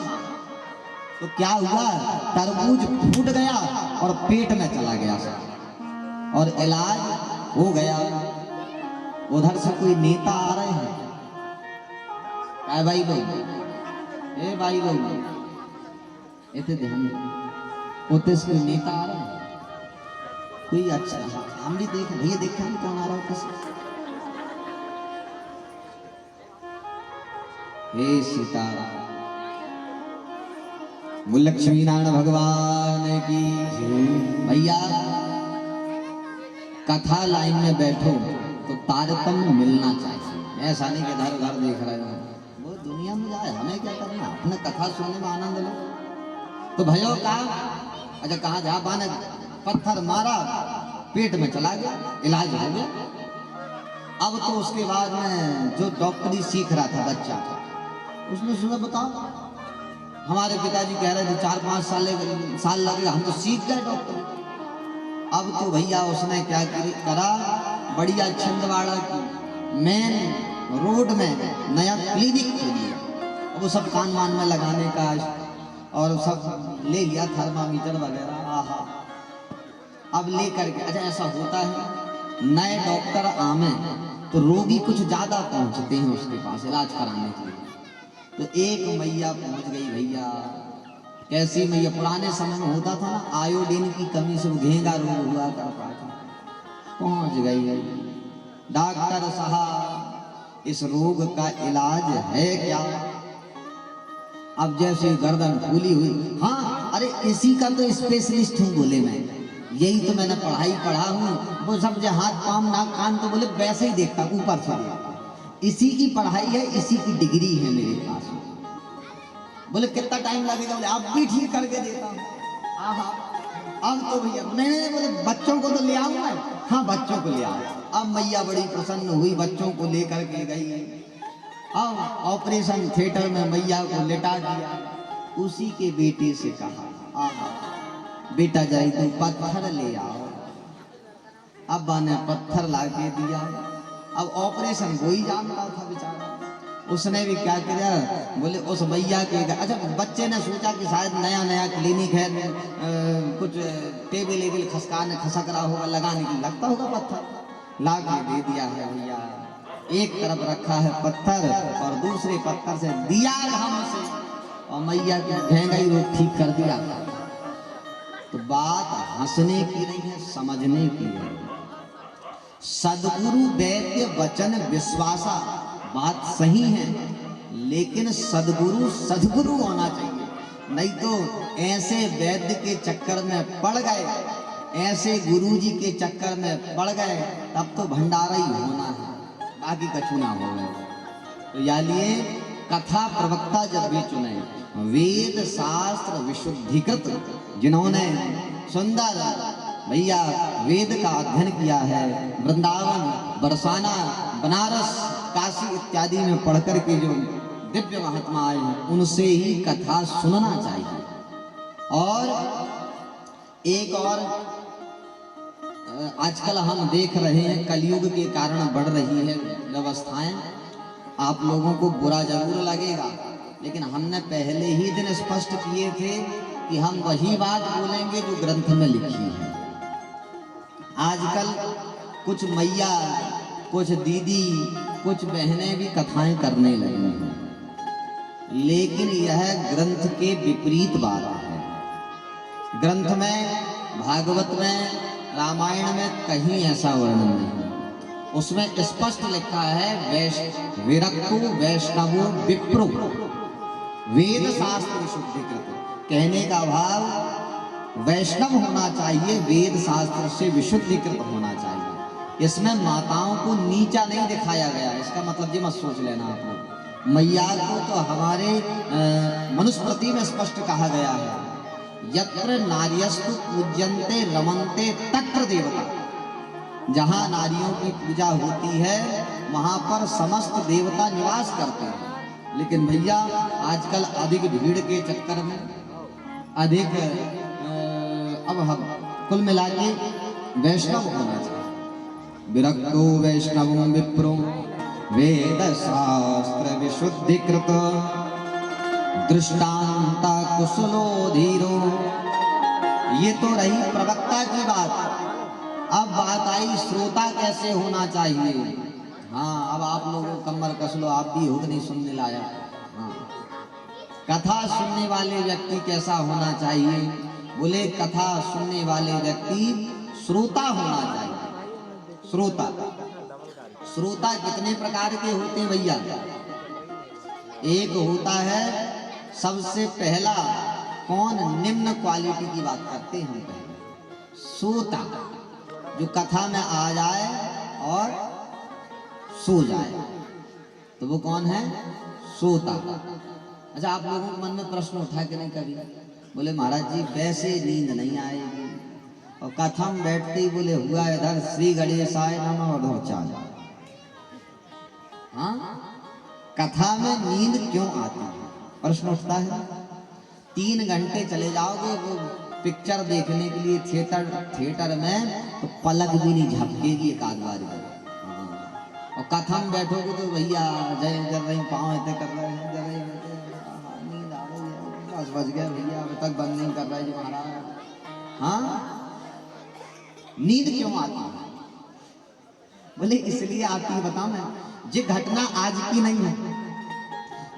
तो क्या हुआ, तरबूज फूट गया और पेट में चला गया और इलाज हो गया। उधर से कोई नेता आ रहे हैं, क्या भाई लोग, ए भाई लोग, इतने ध्यान उतने से कोई नेता आ रहे हैं, कोई अच्छा, हम भी देख भैया देखे हम कौन आ रहा हो कैसे। हे सीताराम, लक्ष्मी नारायण भगवान की भैया। कथा लाइन में बैठो तो तारतम्य मिलना चाहिए, ऐसा नहीं कि इधर उधर देख रहे हो, वो दुनिया में जाए, हमें क्या करना, अपने कथा सुनने में आनंद लो। तो भयो कहा, अच्छा कहाँ जा पाने, पत्थर मारा, पेट में चला गया, इलाज हो गया। अब तो उसके बाद में जो डॉक्टरी सीख रहा था बच्चा, उसने सुना, बताओ हमारे पिताजी कह रहे थे 4-5 साल लगेगा, हम तो सीख गए डॉक्टर। अब तो भैया उसने क्या करा, बढ़िया छिंदवाड़ा की मेन रोड में नया क्लिनिक खोलिया। वो सब कान वान में लगाने का और सब ले लिया, थर्मामीटर वगैरह। आहा, अब ले करके, अच्छा ऐसा होता है नए डॉक्टर आमे तो रोगी कुछ ज्यादा पहुंचते हैं उसके पास इलाज कराने के लिए। तो एक मैया पहुंच गई भैया, कैसी मैया, पुराने समय में होता था ना, आयोडीन की कमी से घेंगा रोग हुआ करता था, पहुंच गई। डॉक्टर साहब इस रोग का इलाज है क्या? अब जैसे गर्दन फूली हुई, हाँ अरे इसी का तो स्पेशलिस्ट हूँ, बोले मैं, यही तो मैंने पढ़ा हूँ। वो सब जो हाथ पाँव नाक कान तो बोले वैसे ही देखता ऊपर से, इसी की पढ़ाई है, इसी की डिग्री है मेरे पास। बोले कितना टाइम लगेगा? बोले आप भी ठीक करके देता हूँ। अब तो भैया नहीं बोले बच्चों को तो ले आऊँ मैं, हाँ बच्चों को ले आओ। अब मैया बड़ी प्रसन्न हुई, बच्चों को लेकर के गई। अब ऑपरेशन थिएटर में मैया को लेटा दिया। उसी के बेटे से कहा, बेटा जाई तो पत्थर ले आओ। अब्बा ने पत्थर ला के दिया। अब ऑपरेशन वही जानता था बेचारा, उसने भी क्या किया, बोले उस भैया के, अच्छा बच्चे ने सोचा कि शायद नया क्लिनिक है, कुछ टेबल वेबल खसक रहा होगा, लगाने की लगता होगा पत्थर, ला के दे दिया है भैया। एक तरफ रखा है पत्थर और दूसरे पत्थर से दिया हमसे, और मैया की घेंगाई रोग ठीक कर दिया। तो बात हंसने की नहीं है, समझने की है। सदगुरु वैद्य वचन विश्वासा, बात सही है, लेकिन सदगुरु होना चाहिए। नहीं तो ऐसे वैद्य के चक्कर में पड़ गए, ऐसे गुरुजी के चक्कर में पड़ गए, तब तो भंडारा ही होना है, बाकी कछु ना हो गए। तो या लिए कथा प्रवक्ता जब भी चुने, वेद शास्त्र विशुद्धिकृत, जिन्होंने सुंदर भैया वेद का अध्ययन किया है, वृंदावन, बरसाना, बनारस, काशी इत्यादि में पढ़कर के जो दिव्य महात्मा आए हैं, उनसे ही कथा सुनना चाहिए। और एक और आजकल हम देख रहे हैं, कलयुग के कारण बढ़ रही है व्यवस्थाएं। आप लोगों को बुरा जरूर लगेगा, लेकिन हमने पहले ही दिन स्पष्ट किए थे कि हम वही बात बोलेंगे जो ग्रंथ में लिखी है। आजकल कुछ मैया, कुछ दीदी, कुछ बहनें भी कथाएं करने लगी हैं, लेकिन यह ग्रंथ के विपरीत बात है। ग्रंथ में, भागवत में, रामायण में कहीं ऐसा वर्णन नहीं। उसमें स्पष्ट लिखा है विरक्तो वैष्णवो विप्रो वेद शास्त्र विशुद्धिकृत। कहने का भाव वैष्णव होना चाहिए, वेद शास्त्र से विशुद्धिकृत होना चाहिए। इसमें माताओं को नीचा नहीं दिखाया गया, इसका मतलब ये मत सोच लेना आप लोग। मैया को तो हमारे मनुस्मृति में स्पष्ट कहा गया है, यत्र नार्यस्तु पूज्यन्ते रमन्ते तत्र देवता। जहाँ नारियों की पूजा होती है वहाँ पर समस्त देवता निवास करते हैं। लेकिन भैया आजकल अधिक भीड़ के चक्कर में अधिक अब हम कुल मिला के वैष्णव होना चाहिए। विरक्तो वैष्णवं विप्रो वेद शास्त्र विशुद्धिकृत दृष्टांता कुशलो धीरो। ये तो रही प्रवक्ता की बात। अब बात आई श्रोता कैसे होना चाहिए। हाँ, अब आप लोगों कमर कस लो, आप भी हो नहीं सुनने लाया। हाँ, कथा सुनने वाले व्यक्ति कैसा होना चाहिए? बोले कथा सुनने वाले व्यक्ति श्रोता होना चाहिए। श्रोता श्रोता कितने प्रकार के होते हैं भैया? एक होता है सबसे पहला, कौन निम्न क्वालिटी की बात करते हैं, पहले श्रोता जो कथा में आ जाए और सो जाए, तो वो कौन है? श्रोता। अच्छा, आप लोगों के मन में प्रश्न उठा के नहीं कभी? बोले महाराज जी वैसे नींद नहीं आएगी, और कथा में बैठते ही बोले हुआ इधर श्री गणेशाय नमः और उधर चाल। हाँ, कथा में नींद क्यों आती है? प्रश्न उठता है। 3 घंटे चले जाओगे वो पिक्चर देखने के लिए थिएटर में, तो पलक भी नहीं झपकेगी एक आध बार। और कथा में बैठोगे तो भैया जय कर रही, पाँव ऐसे कर रहे हैं, नींद आ रही है, 10 बज गए भैया अभी तक बंद नहीं कर रहा है जी महाराज। हाँ, नींद क्यों आती है? बोले इसलिए आती है, बताओ मैं। ये घटना आज की नहीं है।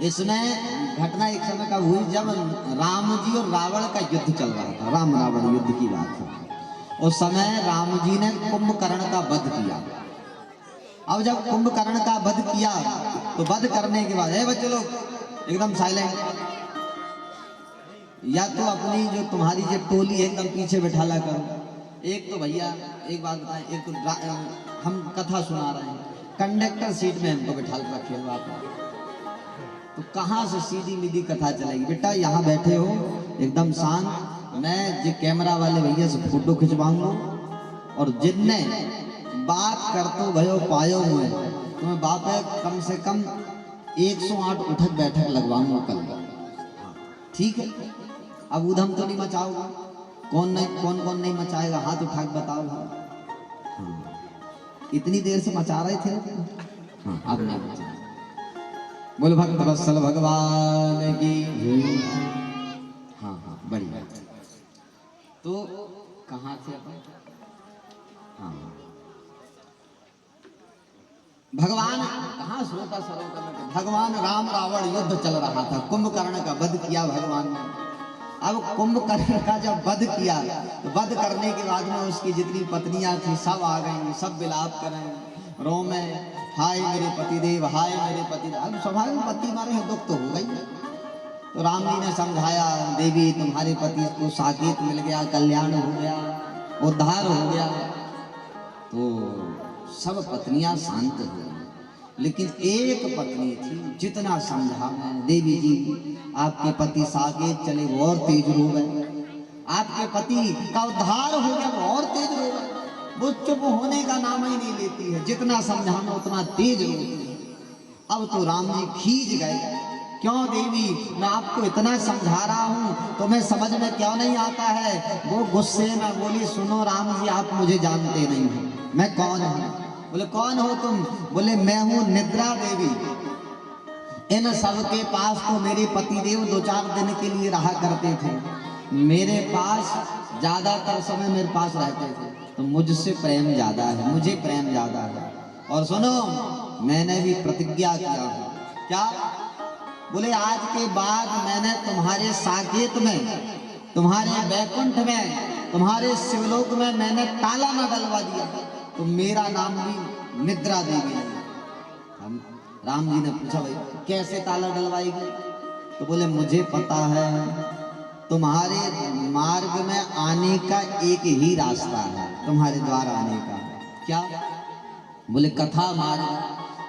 इसमें घटना एक समय का हुई जब राम जी और रावण का युद्ध चल रहा था। राम रावण युद्ध की बात है। उस समय राम जी ने कुंभकर्ण का वध किया। अब जब कुंभकर्ण का वध किया तो वध करने के बाद, बच्चे लोग एकदम साइलेंट, या तो अपनी जो तुम्हारी जो टोली है एकदम पीछे बैठाला करो। एक तो भैया एक बात बताएं, एक तो हम कथा सुना रहे हैं, कंडक्टर सीट में हमको बैठा रखे हो आप, तो कहाँ से सीधी मीधी कथा चलेगी? बेटा यहाँ बैठे हो एकदम शांत, मैं जो कैमरा वाले भैया से फोटो खिंचवाऊंगा, और जिनने बात करते भयो पायो हुए तुम्हें बाप है कम से कम 108 उठक बैठक लगवाऊंगा कल। ठीक है, अब उधम तो नहीं मचाओगा? कौन नहीं मचाएगा? हाथ उठा के बताओ। हाँ, इतनी देर से मचा रहे थे। हाँ, अब नहीं मचा। बोल भक्त वत्सल भगवान की। हाँ हाँ, बढ़िया। तो कहाँ थे अपन? हाँ, भगवान कहाँ श्रोता सरोता में, भगवान राम रावण युद्ध चल रहा था, कुंभकर्ण का वध किया भगवान ने। अब कुंभकर्ण का जब वध किया तो वध करने के बाद में उसकी जितनी पत्नियां थी सब आ गई, सब विलाप करें, रो में हाय मेरे पतिदेव, हाय मेरे पतिदेव। अब स्वाभाविक पति मारे हैं, दुख तो हो गई। तो राम जी ने समझाया, देवी तुम्हारे पति को साकेत मिल गया, कल्याण हो गया, उद्धार हो गया। तो सब पत्नियां शांत हो गई, लेकिन एक पत्नी थी, जितना समझा मैं, देवी जी आपके पति साकेत चले वो और तेज रो गए, आपके पति का उद्धार हो गया वो और तेज रो गए। वो चुप होने का नाम ही नहीं लेती है, जितना समझाना उतना तेज रोती है। अब तो राम जी खींच गए, क्यों देवी मैं आपको इतना समझा रहा हूँ तुम्हें समझ में क्यों नहीं आता है? वो गुस्से में बोली, सुनो राम जी आप मुझे जानते नहीं हो, मैं कौन हूँ? बोले कौन हो तुम? बोले मैं हूँ निद्रा देवी। इन सब के पास तो मेरे पतिदेव 2-4 दिन के लिए रहा करते थे, मेरे पास ज्यादातर समय मेरे पास रहते थे, तो मुझसे प्रेम ज्यादा है, मुझे प्रेम ज्यादा है। और सुनो मैंने भी प्रतिज्ञा किया है। क्या? बोले आज के बाद मैंने तुम्हारे साकेत में, तुम्हारे बैकुंठ में, तुम्हारे शिवलोक में मैंने ताला न डलवा दिया तो मेरा नाम भी निद्रा देवी है। हम राम जी ने पूछा भाई कैसे ताला डलवाएगी? तो बोले मुझे पता है तुम्हारे मार्ग में आने का एक ही रास्ता है, तुम्हारे द्वार आने का। क्या? बोले कथा मार्ग।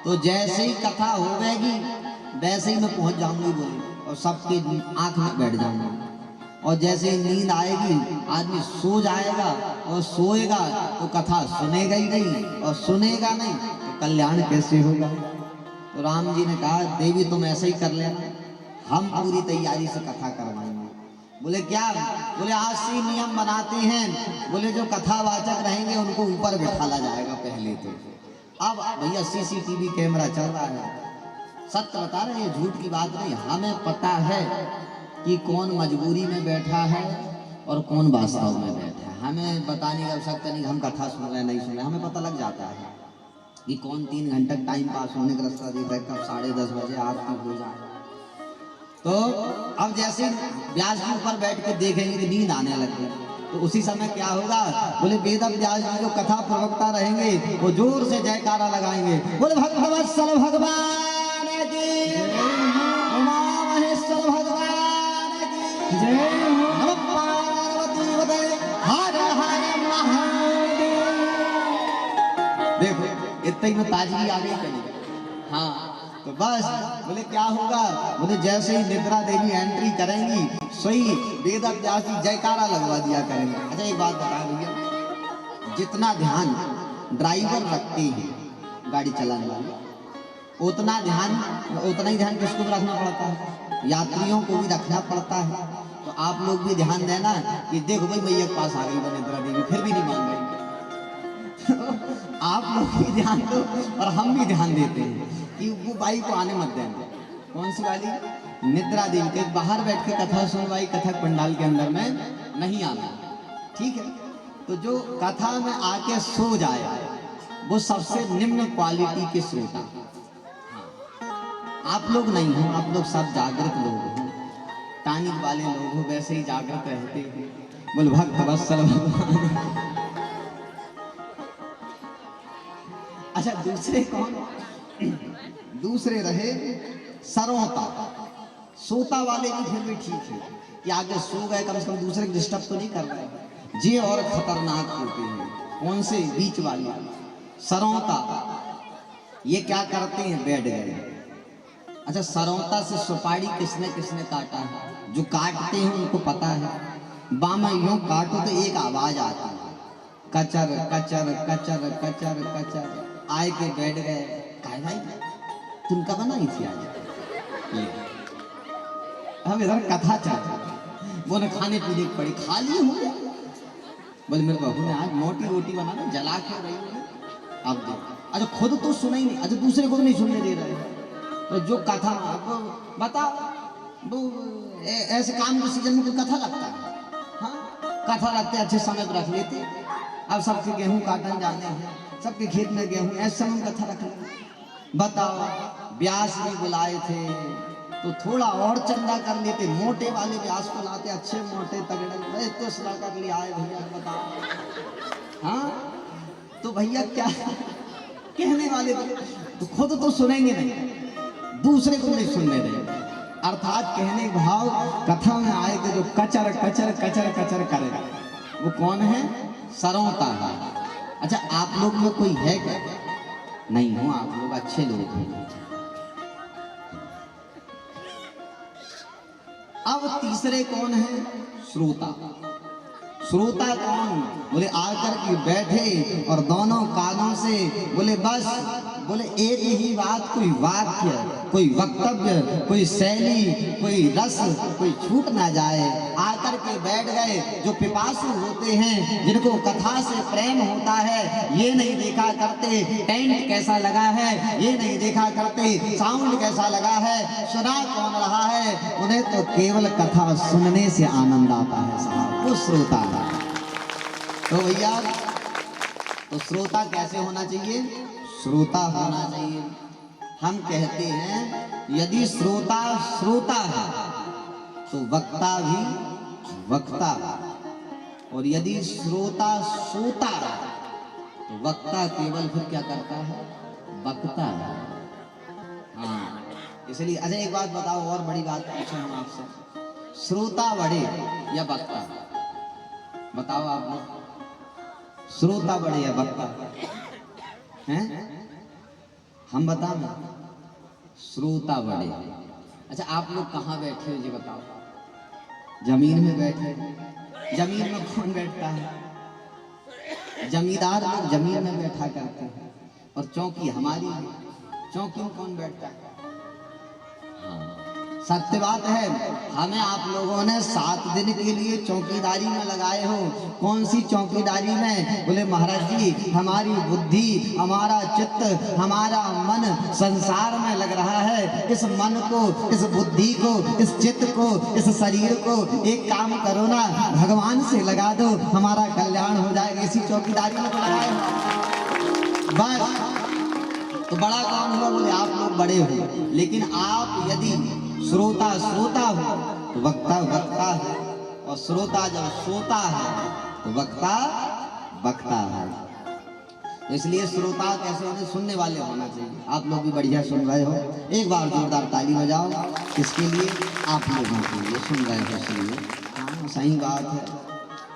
तो जैसे ही कथा होगी वैसे ही मैं पहुंच जाऊंगी बोले, और सबके आंख में बैठ जाऊंगा। और जैसे ही नींद आएगी आदमी सो जाएगा, और सोएगा तो कथा सुनेगा ही नहीं, और सुनेगा नहीं तो कल्याण कैसे होगा। तो राम जी ने कहा देवी तुम ऐसे ही कर लेना, हम पूरी तैयारी से कथा करवाएंगे। बोले क्या? बोले आज से नियम बनाते हैं, बोले जो कथावाचक रहेंगे उनको ऊपर बिठाला जाएगा पहले तो। अब भैया सीसीटीवी कैमरा चल रहा है, सत्य बता रहे हैं, झूठ की बात नहीं। हमें पता है कि कौन मजबूरी में बैठा है और कौन वास्तव में बैठा है। हमें बताने की आवश्यकता नहीं, हम कथा सुन रहे नहीं सुन रहे, हमें पता लग जाता है कि कौन 3 घंटे टाइम पास होने का रास्ता देख रहा है, कब 10:30 बजे आरती हो जाए। तो अब जैसे व्यास जी ऊपर बैठ के देखेंगे कि नींद आने लगे, तो उसी समय क्या होगा? बोले वेद व्यास जी जो कथा प्रवक्ता रहेंगे वो जोर से जयकारा लगाएंगे, बोले भक्तवत्सल भगवान की, उमा महेश्वर भगवान की जय हो। नमः पार्वती पते हर हर महादेव। देखो इतने ही में ताजगी आ गई कहीं। हाँ तो बस बोले क्या होगा? बोले जैसे ही निद्रा देवी एंट्री करेंगी सही वेद व्यास जी जयकारा लगवा दिया करेंगे। अच्छा एक बात बता भैया, जितना ध्यान ड्राइवर रखते हैं गाड़ी चलाने वाले, उतना ही ध्यान किसको भी रखना पड़ता है? यात्रियों को भी रखना पड़ता है। तो आप लोग भी ध्यान देना कि देखो भाई मैया के पास आ गई निद्रा देवी, फिर भी नहीं मान रही। आप लोग भी ध्यान दो और हम भी ध्यान देते हैं कि वो बाई को आने मत देना। कौन सी वाली? निद्रा देवी के बाहर बैठ के कथा सुनवाई कथक पंडाल के अंदर में नहीं आना, ठीक है? तो जो कथा में आके सो जाए वो सबसे निम्न क्वालिटी के श्रोता। आप लोग नहीं हो, आप लोग सब जागृत लोग हो, टानिक वाले लोग हो, वैसे ही जागृत रहते हो। बोल भक्त वत्सल भगवान। अच्छा दूसरे कौन? दूसरे रहे सरोता। सोता वाले भी फिर भी ठीक है कि आगे सो गए, कम से कम दूसरे को डिस्टर्ब तो नहीं कर रहे। ये और खतरनाक होते हैं। कौन से? बीच वाले सरोता। ये क्या करते हैं? बैठ गए। अच्छा सरौता से सुपारी किसने किसने काटा है? जो काटते हैं उनको पता है। बामा यूं काटो तो एक आवाज आती है, कचर कचर कचर कचर कचर। आए के बैठ गए, काय भाई तुम कब बनाई थी आज? हम इधर कथा चल, वो ने खाने पीने की पड़ी, खा ली हूँ। बोले मेरे बहू ने आज मोटी रोटी बनाना, जला के रही हूँ। अब देख, अच्छा खुद तो सुना ही नहीं, अच्छा दूसरे को तो नहीं सुनने दे रहे। तो जो कथा अब बताओ, वो ऐसे काम के सीजन में कोई कथा लगता है? हाँ कथा लगते अच्छे समय पर रख लेते। अब सबके गेहूं काटन जाने हैं, सबके खेत में गेहूं, ऐसे समय कथा रख लेते। बताओ व्यास भी बुलाए थे तो थोड़ा और चंदा कर लेते, मोटे वाले व्यास को लाते, अच्छे मोटे तगड़े। तो इस लड़का के लिए आए भैया, बताओ। हाँ तो भैया क्या कहने वाले तो खुद तो सुनेंगे नहीं, दूसरे को नहीं सुनने देंगे। अर्थात कहने के भाव कथा में आए कि जो कचर कचर कचर कचर करेगा वो कौन है? सरौता है। अच्छा आप लोग में कोई है क्या? नहीं हो, आप लोग अच्छे लोग हैं। अब तीसरे कौन है? श्रोता। श्रोता कौन? बोले आकर के बैठे और दोनों कानों से बोले बस, बोले एक ही बात, कोई वाक्य, कोई वक्तव्य, कोई शैली, कोई रस, कोई छूट ना जाए। आकर के बैठ गए। जो पिपासु होते हैं, जिनको कथा से प्रेम होता है, ये नहीं देखा करते टेंट कैसा लगा है, ये नहीं देखा करते साउंड कैसा लगा है, सुना कौन रहा है। उन्हें तो केवल कथा सुनने से आनंद आता है साहब, वो श्रोता है। तो भैया तो श्रोता कैसे होना चाहिए? श्रोता होना चाहिए। हम कहते हैं यदि श्रोता श्रोता है तो वक्ता भी वक्ता है, और यदि श्रोता सोता है तो वक्ता केवल फिर क्या करता है? बकता है। हाँ इसलिए अच्छा एक बात बताओ, और बड़ी बात पूछे हम आपसे, श्रोता बड़े या वक्ता? बताओ आप लोग, श्रोता बड़े या वक्ता हैं? हम बताओ, श्रोता बड़े। अच्छा आप लोग कहाँ बैठे हो जी बताओ? जमीन में बैठे। जमीन में कौन बैठता है? जमींदार लोग जमीन में बैठा करते हैं और चौकी हमारी है। चौकी में कौन बैठता है? हाँ सत्य बात है। हमें आप लोगों ने 7 दिन के लिए चौकीदारी में लगाए हो। कौन सी चौकीदारी में? बोले महाराज जी हमारी बुद्धि, हमारा चित्त, हमारा मन संसार में लग रहा है। इस मन को, इस बुद्धि को, इस चित्त को, इस शरीर को एक काम करो ना, भगवान से लगा दो, हमारा कल्याण हो जाएगा। इसी चौकीदारी में लगाए हो बस। तो बड़ा काम हुआ। बोले आप लोग बड़े हो, लेकिन आप यदि श्रोता श्रोता हो तो वक्ता वक्ता है, और श्रोता जब सोता है तो वक्ता वक्ता है। इसलिए श्रोता कैसे होने? सुनने वाले होना चाहिए। आप लोग भी बढ़िया सुन रहे हो। एक बार जोरदार ताली बजाओ किसके लिए? आप लोगों के लिए। सुन रहे हो इसलिए। हाँ सही बात है।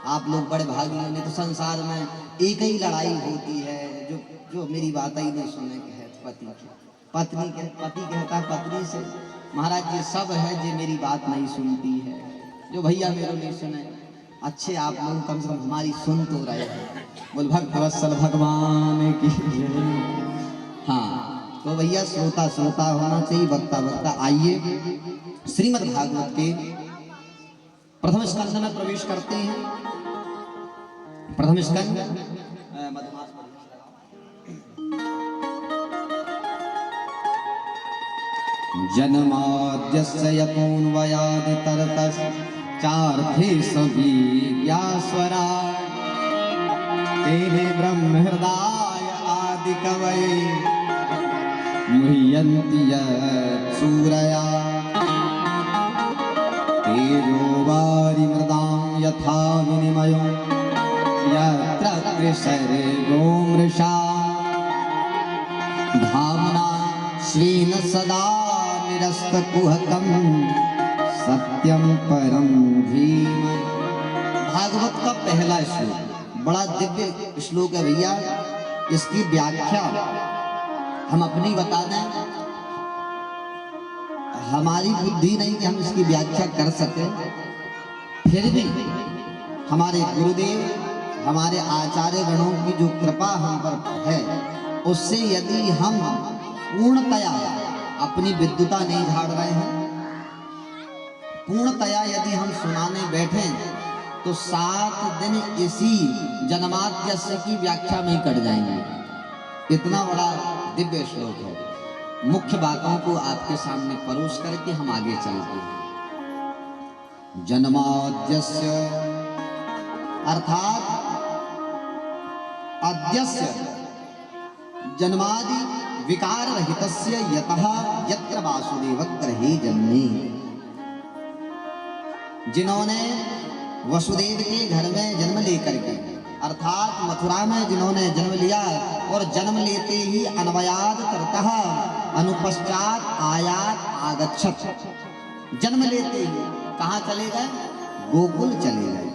आप लोग बड़े भागी हो। नहीं तो संसार में एक ही लड़ाई होती है, जो मेरी बात ही नहीं सुने के है पति की। पति कहता है पत्नी से महाराज जी सब है जो मेरी बात नहीं सुनती है, जो भैया मेरे नहीं सुने। अच्छे आप लोग कम से कम हमारी सुन तो रहे हैं। बोल भक्त वत्सल भगवान की जय। हाँ तो भैया श्रोता श्रोता होना चाहिए, वक्ता वक्ता। आइए श्रीमद् भागवत के प्रथम स्कंद में प्रवेश करते हैं। प्रथम स्कंद जन्माद्यस्य यतोऽन्वयादि तरतश्चार्थे सवीर्यास्वराट् तेने ब्रह्महृदाय आदि कवये मुह्यन्ति यत्सूरया तेजो वारिमृदां यथा विनिमयो यत्र त्रिसर्गो मृषा धाम्ना स्वेन सदा निरस्तकुहकं सत्यं परं धीमहि। भागवत का पहला श्लोक बड़ा दिव्य श्लोक है भैया। इसकी व्याख्या हम अपनी बता दें। हमारी बुद्धि नहीं कि हम इसकी व्याख्या कर सके, फिर भी हमारे गुरुदेव, हमारे आचार्य गणों की जो कृपा हम पर है, उससे यदि हम पूर्णतया अपनी विद्वता नहीं झाड़ रहे हैं, पूर्णतया यदि हम सुनाने बैठे तो 7 दिन इसी जन्माद्यस्य की व्याख्या में कट जाएंगे। इतना बड़ा दिव्य श्लोक है। मुख्य बातों को आपके सामने परोस करके हम आगे चलते हैं। जन्माद्यस्य अर्थात अद्यस्य जन्मादि विकार रहितस्य यतः यत्र वासुदेवत्र हे जन्मे। जिन्होंने वसुदेव के घर में जन्म लेकर के, अर्थात मथुरा में जिन्होंने जन्म लिया और जन्म लेते ही अन्वयाद तरतः अनुपश्चात आयात आगच्छत। जन्म लेते ही कहाँ चले गए? गोकुल चले गए।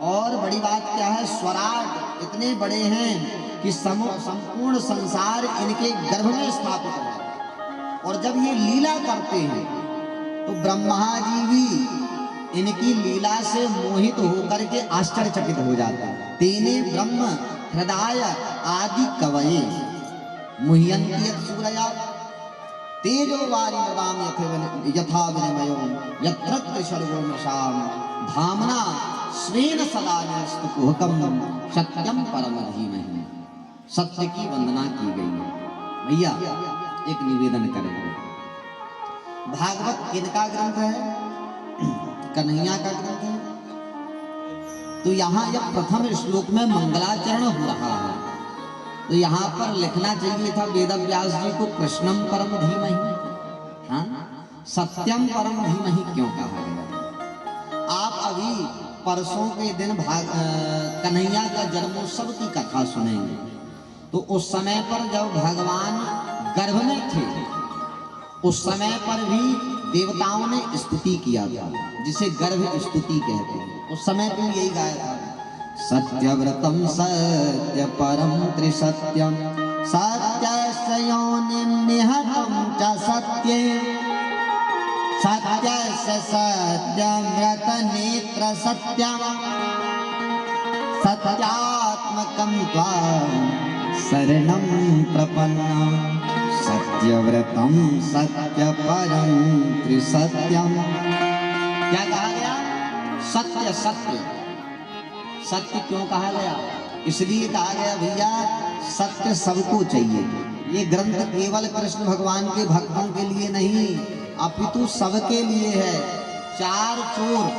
और बड़ी बात क्या है? स्वराट इतने बड़े हैं कि संपूर्ण संसार इनके गर्भ में स्थापित है। और जब ये लीला करते हैं तो ब्रह्मा जी भी इनकी लीला से मोहित होकर के आश्चर्यचकित हो जाते हैं। तेने ब्रह्म हृदय आदि कवये मुह्यन्ति यत्सूरया तेजो वारिमृदां यथा विनिमयो यत्र त्रिसर्गो मृषां धाम्ना स्वेन सदा निरस्तकुहकं सत्यं परम धीमहि। सत्य की वंदना की गई है। भैया एक निवेदन करेंगे। भागवत किनका ग्रंथ है? कन्हैया का ग्रंथ है। तो यहाँ जब प्रथम श्लोक में मंगलाचरण हो रहा है तो यहाँ पर लिखना चाहिए था वेदव्यास जी को कृष्णम परम धीमहि। हाँ सत्यम परम धीमहि क्यों कहा गया? आप अभी परसों के दिन कन्हैया का जन्मोत्सव की कथा सुनेंगे। तो उस समय पर जब भगवान गर्भ में थे, उस समय पर भी देवताओं ने स्तुति किया था, जिसे गर्भ स्तुति कहते हैं। उस समय पर यही गाया था, सत्यव्रतम सत्य परम त्रिसत्यम सत्य सत्यस्य योनिं निहतं च सत्ये सत्यस्य सत्यमृतनेत्र सत्यं सत्यात्मकं त्वां शरणं प्रपन्नं सत्यव्रतं सत्यपरं त्रिसत्यं। क्या कहा गया? सत्य सत्य। सत्य क्यों कहा गया? इसलिए कहा गया भैया सत्य सबको चाहिए। ये ग्रंथ केवल कृष्ण भगवान के भक्तों के लिए नहीं अपितु सबके लिए है। चार चोर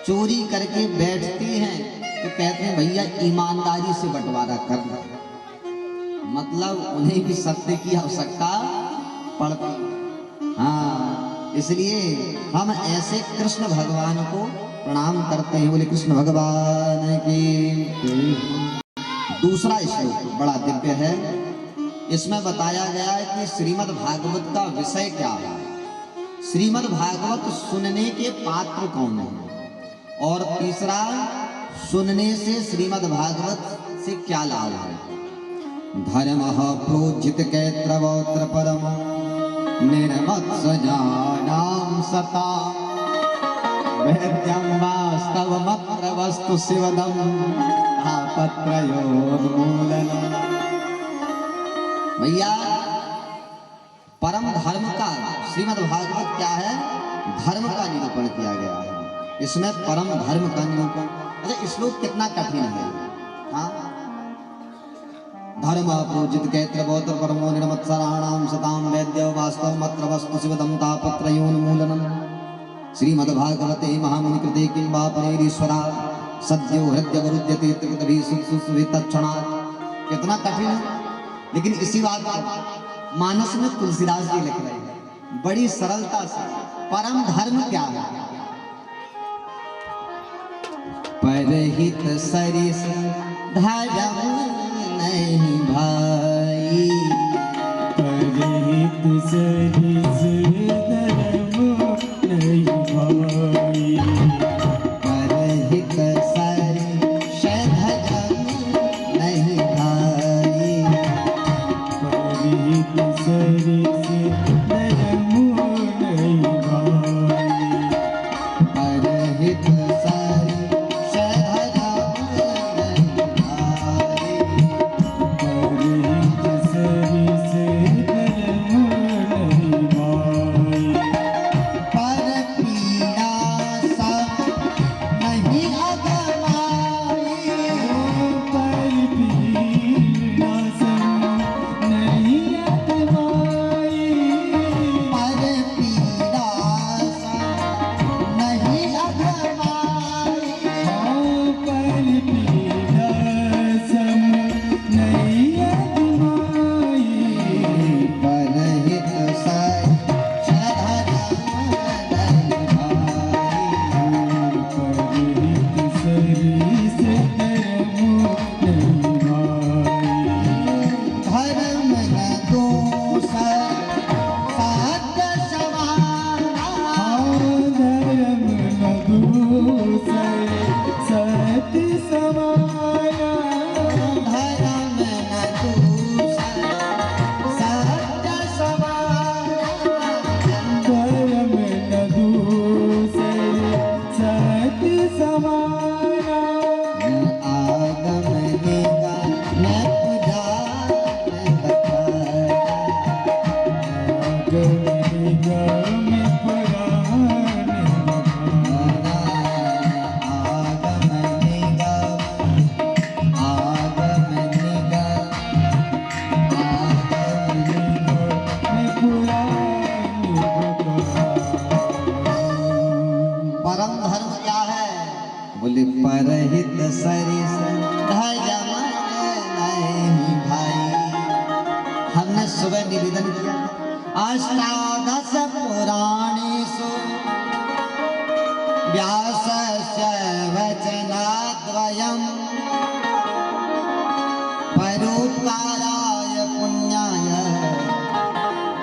चोरी करके बैठते हैं तो कहते हैं भैया ईमानदारी से बंटवारा कर, मतलब उन्हें भी सत्य की आवश्यकता पड़ती। हाँ, इसलिए हम ऐसे कृष्ण भगवान को प्रणाम करते हैं। बोले कृष्ण भगवान की। दूसरा श्लोक बड़ा दिव्य है। इसमें बताया गया है कि श्रीमद् भागवत का विषय क्या है, श्रीमद् भागवत सुनने के पात्र कौन है, और तीसरा सुनने से श्रीमद् भागवत से क्या लाभ है। धर्मः प्रोज्झित कैत्रवोत्र परम निर्मत्सजानां सता वेद्यं वास्तवमत्र वस्तु शिवदं तापत्रयोन्मूलनम्। भैया परम धर्म का श्रीमद् भागवत क्या है? धर्म का निरूपण किया गया है इसमें, परम धर्म का निरूपण। अच्छा श्लोक कितना कठिन है। हाँ, धर्म प्रोजित कैत्रवोत्र परमो निर्मत्सराणां सतां वेद्यो वास्तवमत्र वस्तु शिवदं तापत्रयोन्मूलनम्। श्रीमद्भागवते महामुनि कृते किं वा परेरीश्वरा सद्यो हृदयवरुध्यते त्रिकटभिः सुसुवितक्षणात्। कितना कठिन है, लेकिन इसी बात को मानस में तुलसीदास जी लिख रहे हैं बड़ी सरलता से। परम धर्म क्या है? परहित सरिस धर्म नहीं भाई, परहित सरिस धर्म नहीं भाई, परहित सरिस धर्म नहीं भाई, परहित सरिस धर्म नहीं भाई, परहित सरिस धर्म नहीं भाई, परहित सरिस धर्म नहीं भाई, पर पीड़ा सब नहीं अगमाई, पर पीड़ा सब नहीं अगमाई, पर पीड़ा सब नहीं अगमाई, पर पीड़ा सब नहीं अगमाई, परहित सरिस धर्म नहीं भाई, परहित सरिस धर्म नहीं भाई, धर्म न दोषर सत्य समाना, धर्म न दूसर सत्य समाया, धर्म न दोषर सत्य समाना, धर्म न दूसर सत्य समाया, आगम निगम मैं पूजा मैं बखाना, आगम निगम पुराण बखाना, आगम निगम आगम निगम आगम मैं पुराण बखाना। परम धर्म क्या है? बोले परहित सरिस धर्म नहीं भाई। हमने सुबह निवेदन किया अष्टादश पुराणेषु व्यासस्य वचनाद्वयम् परोपकाराय पुण्याय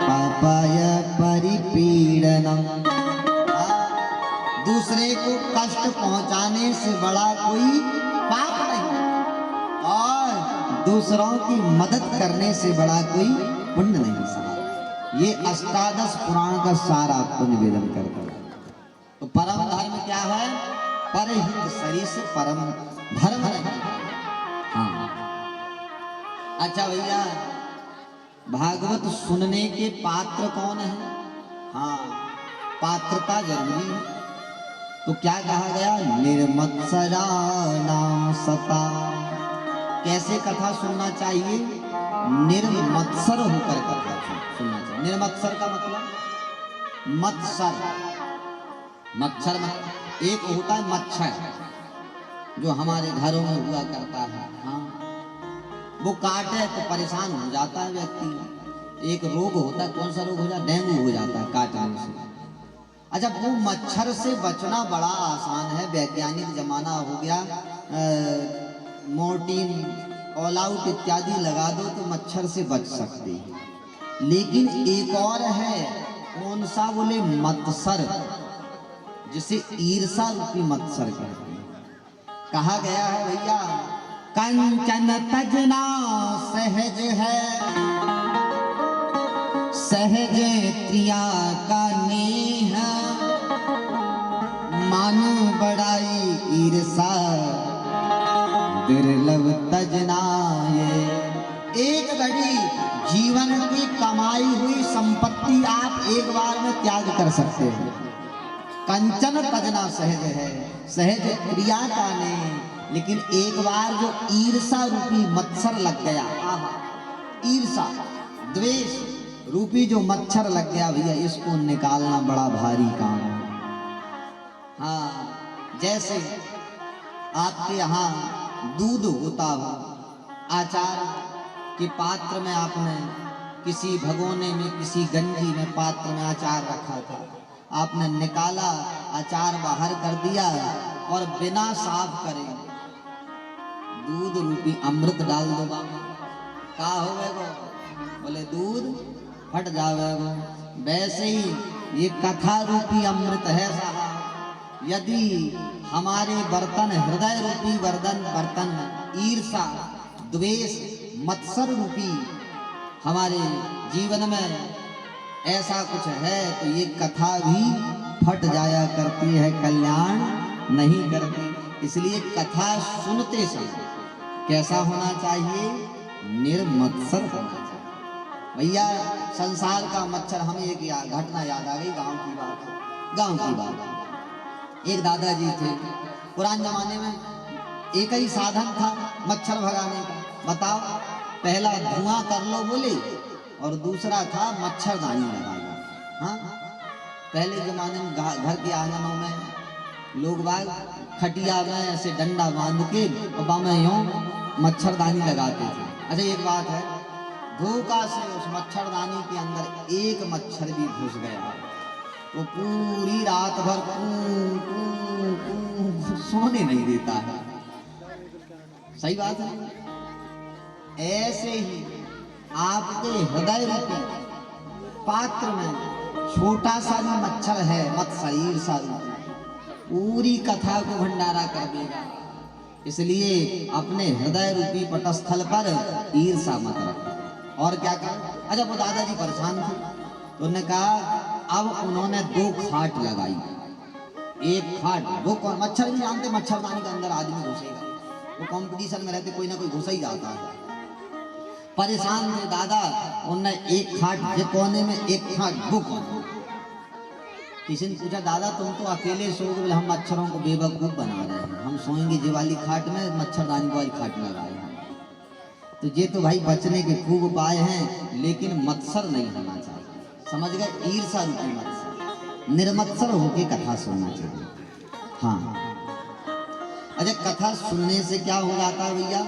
पापाय परिपीडनम्। दूसरे को कष्ट पहुंचाने से बड़ा कोई पाप नहीं, और दूसरों की मदद करने से बड़ा कोई पुण्य नहीं साहब। ये अष्टादश पुराण का सार आपको निवेदन करता है। तो परम धर्म क्या है? परहित सरिस परम धर्म नहीं। हाँ अच्छा भैया, भागवत सुनने के पात्र कौन है? हाँ, पात्रता जरूरी है। तो क्या कहा गया? निर्मत्सरा नाम सता। कैसे कथा सुनना चाहिए? निर्मत्सर होकर कथा सुनना चाहिए। निर्मत्सर का मतलब मत्सर, मच्छर एक होता है मच्छर जो हमारे घरों में हुआ करता है। हाँ, वो काटे तो परेशान हो जाता है व्यक्ति। एक रोग होता है, कौन सा रोग हो जाता है? डेंगू हो जाता है काटने से। अच्छा, वो मच्छर से बचना बड़ा आसान है। वैज्ञानिक जमाना हो गया, मोर्टीन, ऑल आउट इत्यादि लगा दो तो मच्छर से बच सकते हैं। लेकिन एक और है, कौन सा? बोले मत्सर, जिसे ईर्षा रूपी मत्सर कहते हैं। कहा गया है भैया, कंचन तजना सहज है, सहज त्रिया का नेह, मानो बड़ाई ईर्षा दुर्लभ तजना। ये एक घड़ी जीवन की कमाई हुई संपत्ति आप एक बार में त्याग कर सकते हैं। कंचन तजना सहज है, सहज क्रिया का ने, लेकिन एक बार जो ईर्षा रूपी मच्छर लग गया, ईर्षा द्वेष रूपी जो मच्छर लग गया भैया, इसको निकालना बड़ा भारी काम है। हाँ, जैसे आपके यहाँ दूध होता हो, आचार के पात्र में आपने किसी भगोने में, किसी गंजी में, पात्र में आचार रखा था, आपने निकाला, आचार बाहर कर दिया और बिना साफ करे दूध रूपी अमृत डाल दो बाबा, का होवेगो? बोले दूध फट जावेगो। वैसे ही ये कथा रूपी अमृत है साहब। यदि हमारे बर्तन, हृदय रूपी बर्तन ईर्षा द्वेष मत्सर रूपी हमारे जीवन में ऐसा कुछ है तो ये कथा भी फट जाया करती है, कल्याण नहीं करती। इसलिए कथा सुनते समय कैसा होना चाहिए? निर्मत्सर होना चाहिए। भैया संसार का मच्छर, हमें एक घटना याद आ गई, गांव की बात है। गांव की बात, एक दादाजी थे, पुराने जमाने में एक ही साधन था मच्छर भगाने का। बताओ, पहला धुआं कर लो बोले, और दूसरा था मच्छरदानी लगा लो। हाँ, पहले जमाने में घर के आंगनों में लोग बाग खटिया में ऐसे डंडा बांध के बाबा में यूं मच्छरदानी लगाते थे। अच्छा, एक बात है, धोखा से उस मच्छरदानी के अंदर एक मच्छर भी घुस गया, वो पूरी रात भर सोने नहीं देता है। सही बात है। ऐसे ही आपके हृदय रूपी पात्र में छोटा सा भी मच्छर है, मत्सर ईर्षा रूपी, पूरी कथा को भंडारा कर देगा। इसलिए अपने हृदय रूपी पटस्थल पर ईर्षा मत रखो। और क्या कर? अच्छा, वो दादाजी परेशान थे तो उन्होंने कहा, अब उन्होंने 2 खाट लगाई। एक खाट, वो कौन? मच्छर भी जानते, मच्छरदानी के अंदर आदमी घुसेगा, वो कंपटीशन में रहते, कोई ना कोई घुस ही जाता है। परेशान थे दादा, उनने एक खाट ये कोने में, एक खाट वो कोने। किसी ने पूछा, दादा तुम तो अकेले सोओगे? बोले, हम मच्छरों को बेवकूफ बना रहे हैं, हम सोएंगे ये वाली खाट में, मच्छरदानी वाली खाट लगाए हैं। तो ये तो भाई बचने के खूब उपाय हैं, लेकिन मत्सर नहीं होना चाहिए। समझ गए? ईर्षा रूपी मत्सर, निर्मत्सर होके कथा सुनना चाहिए। हाँ, अच्छा, कथा सुनने से क्या हो जाता है भैया?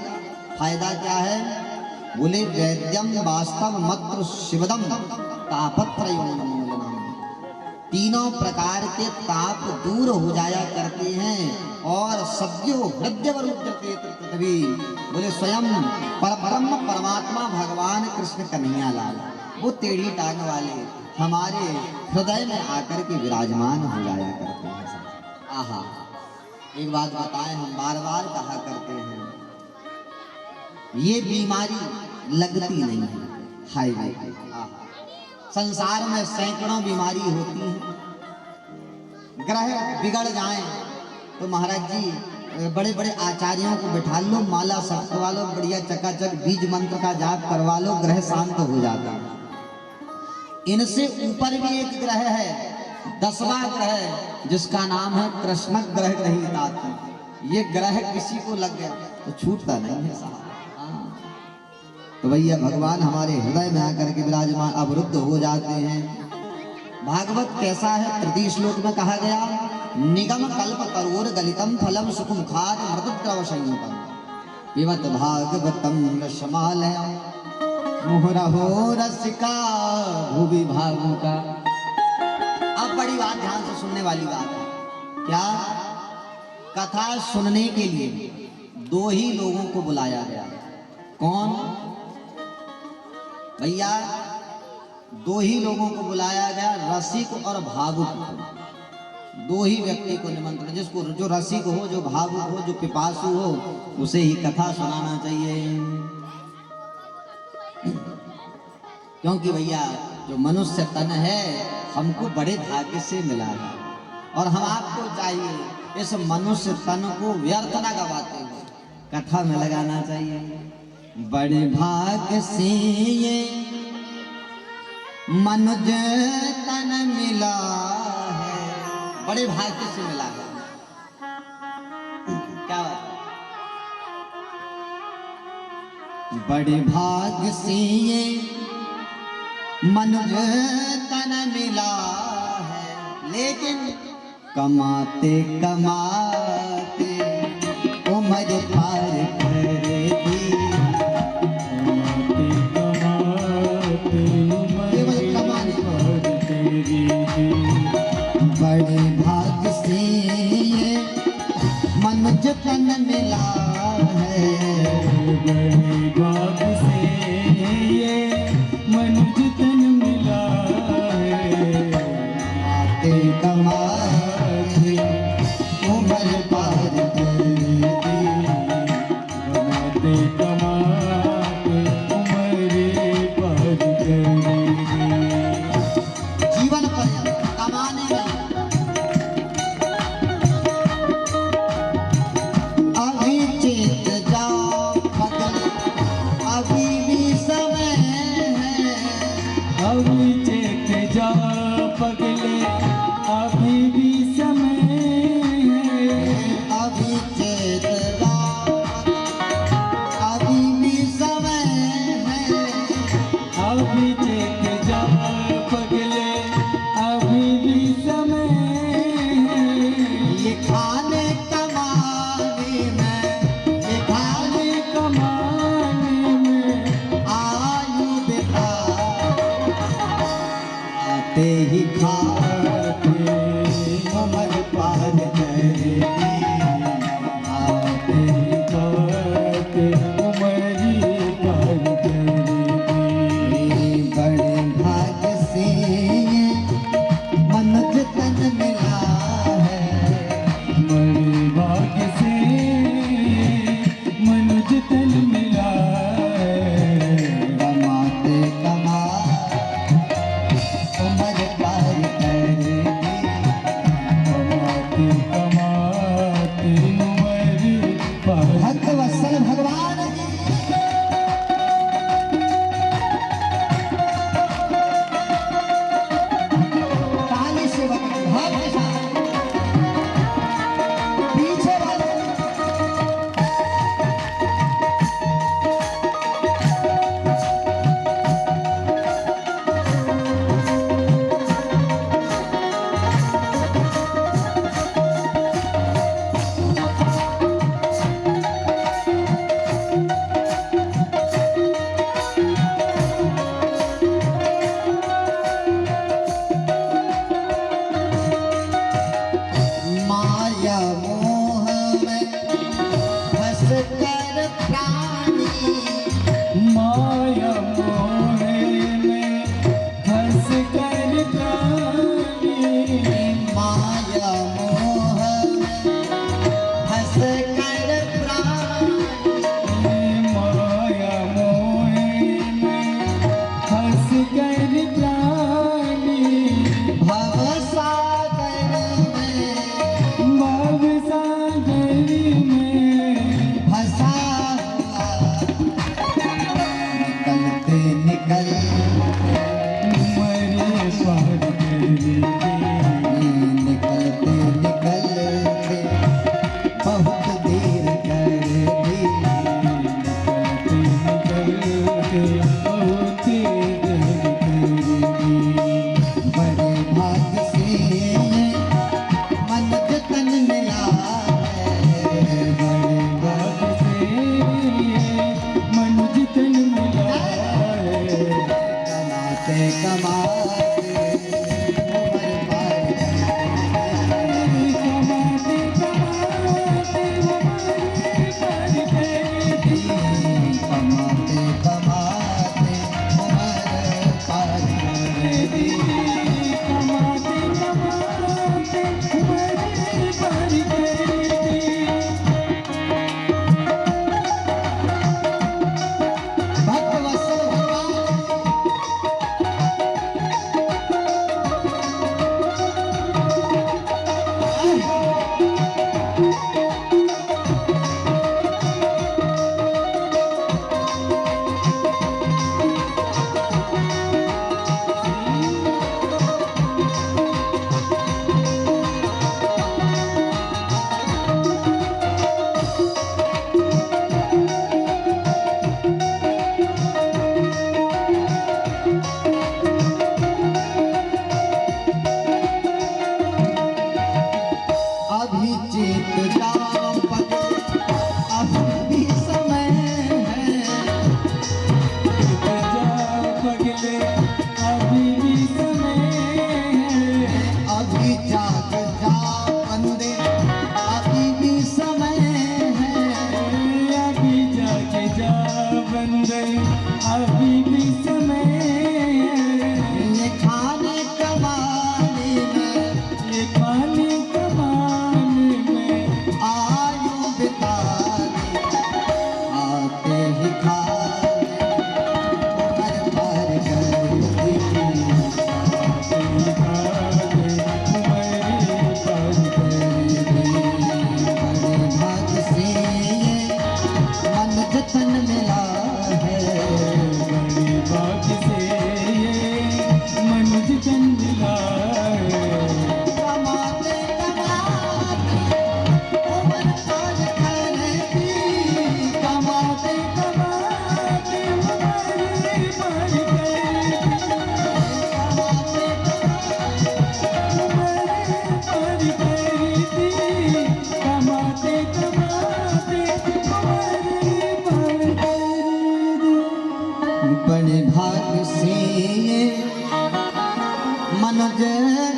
फायदा क्या है? बोले, वैद्यम वास्तव मत्र शिवदम तापत्रयोन्मूलनम। तीनों प्रकार के ताप दूर हो जाया करते हैं और सद्यो हृदयवरुद्यते पृथ्वी। बोले, स्वयं परब्रह्म परमात्मा भगवान कृष्ण कन्हैया लाल, वो टेढ़ी टांग वाले हमारे हृदय में आकर के विराजमान हो जाया करते हैं। आहा, एक बात बताएं, हम बार बार कहा करते हैं, ये बीमारी लगती नहीं है। हाईवे संसार में सैकड़ों बीमारी होती हैं। ग्रह बिगड़ जाएं तो महाराज जी बड़े बड़े आचार्यों को बिठा लो, माला सटवा लो, बढ़िया चकाचक बीज मंत्र का जाप करवा लो, ग्रह शांत हो जाता है। इनसे ऊपर भी एक ग्रह है, 10वां ग्रह, जिसका नाम है कृष्ण ग्रह ग्रहीतात्म। ये ग्रह किसी को लग गया तो छूटता नहीं है साहब। तो भैया भगवान हमारे हृदय में आकर के विराजमान अवरुद्ध हो जाते हैं। भागवत कैसा है? तृतीय श्लोक में कहा गया, निगम कल्प तरोर गलितम फलम सुखम खाद मृतद्रव संयुतम पिबत भागवतम रसमालयम मुहुरहो रसिका भुवि भावुका। अब बड़ी बात ध्यान से सुनने वाली बात है। क्या? कथा सुनने के लिए 2 ही लोगों को बुलाया गया। कौन भैया? 2 ही लोगों को बुलाया गया, रसिक और भावुक को। 2 ही व्यक्ति को निमंत्रण, जिसको जो रसिक हो, जो भावुक हो, जो पिपासु हो, उसे ही कथा सुनाना चाहिए। क्योंकि भैया जो मनुष्य तन है हमको बड़े भाग्य से मिला है, और हम आपको चाहिए इस मनुष्य तन को व्यर्थ न गवाते हुए कथा में लगाना चाहिए। बड़े भाग्य से ये मनुज तन मिला है, बड़े भाग्य से मिला है। क्या बात? बड़े भाग्य से ये मनुज तन मिला है, लेकिन कमाते कमाते उम्र पार कर दी। बड़े भाग्य से ये मनुज तन मिला है, बड़े भाग्य से ये मनुज तन मिला है। कमाते कमाते उम्र पार कर दी। कमाते कमाते उम्र पार कर दी। जीवन पर्यंत कमाने में अभी चेत जाओ पगल, अभी भी समय है। अभी चेत जा पगले, अभी भी समय है। अभी चेत जाओ अभी भी समय है। अभी चेत जा पगले, अभी भी समय है। ये खाने कमाने में, ये खाने कमाने में आयु बेकार, आते ही खाते उम्र पार कर दी। आते ही खाते उम्र पार कर दी। बड़े भाग्य से ये मनुज तन मिला है। बड़े भाग्य से मनुज तन मिला है। कमाते कमा उम्र पार कर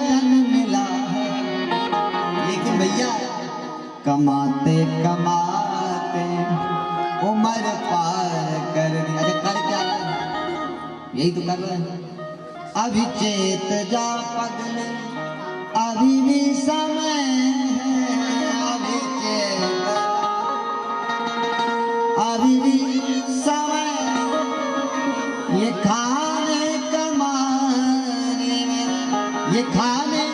तन मिला है। लेकिन भैया कमाते कमाते उम्र पार कर दी। अरे कर क्या रहे हैं? यही तो कर रहे हैं। अभी चेत जा पगले अभी भी समय है, अभी चेत अभी भी समय, ये खाने कमाने में, ये खाने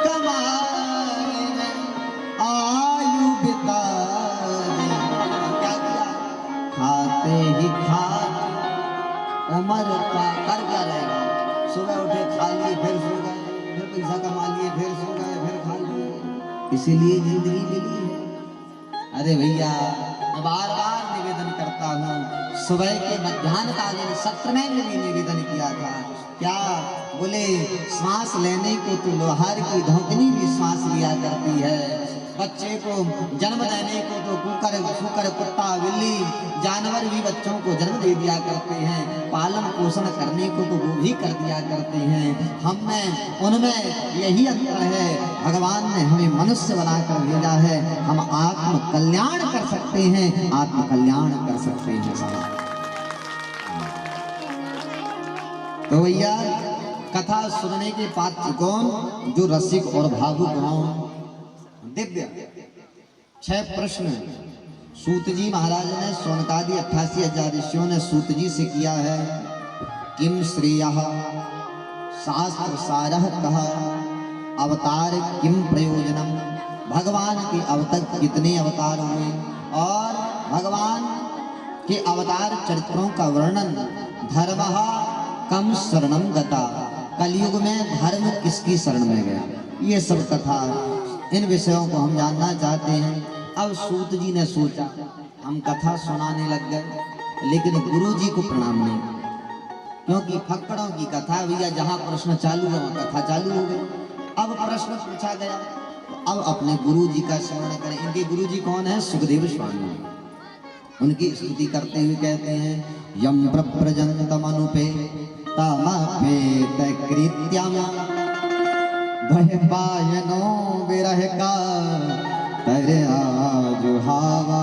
कमाने में आयु बिताने। क्या किया? खाते ही खाते उम्र का कर क्या रहेगा? सुबह उठे खा लिए फिर सो गए, फिर पैसा कमा लिए फिर सो गए फिर खा लिए। इसीलिए जिंदगी मिली है। अरे भैया मैं बार बार निवेदन करता हूँ, सुबह के मध्याह्नकालीन सत्र में भी निवेदन किया था। क्या बोले? श्वास लेने को तो लोहार की धौकनी भी श्वास लिया करती है, बच्चे को जन्म देने को तो कुकर सुकर कुत्ता बिल्ली जानवर भी बच्चों को जन्म दे दिया करते हैं, पालन पोषण करने को तो वो भी कर दिया करते हैं। हम में उनमें यही अंतर है, भगवान ने हमें मनुष्य बनाकर भेजा है, हम आत्म कल्याण कर सकते हैं, आत्म कल्याण कर सकते हैं। तो भैया कथा सुनने के पात्र कौन? जो रसिक और भावुक हों। दिव्य 6 प्रश्न सूत जी महाराज ने सोनकादि 88,000 ऋषियों ने सूत जी से किया है। किम श्रेयः शास्त्र सारः कः अवतार किम प्रयोजनम, भगवान के अब तक कितने अवतार हुए और भगवान के अवतार चरित्रों का वर्णन। धर्मः कम शरणम गता, कलयुग में धर्म किसकी शरण में गया, ये सब कथा इन विषयों को हम जानना चाहते हैं। अब सूत जी ने सोचा हम कथा सुनाने लग गए, लेकिन गुरु जी को प्रणाम नहीं, क्योंकि फक्कड़ों की कथा भैया जहाँ प्रश्न चालू है वहाँ कथा चालू हो गई। अब प्रश्न पूछा गया तो अब अपने गुरु जी का स्मरण करें। इनके गुरु जी कौन है? सुखदेव स्वामी। उनकी स्तुति करते हुए कहते हैं यम प्रजंतमनुपे तमपेत कृत्यम पायनो विरह का तर आजुहावा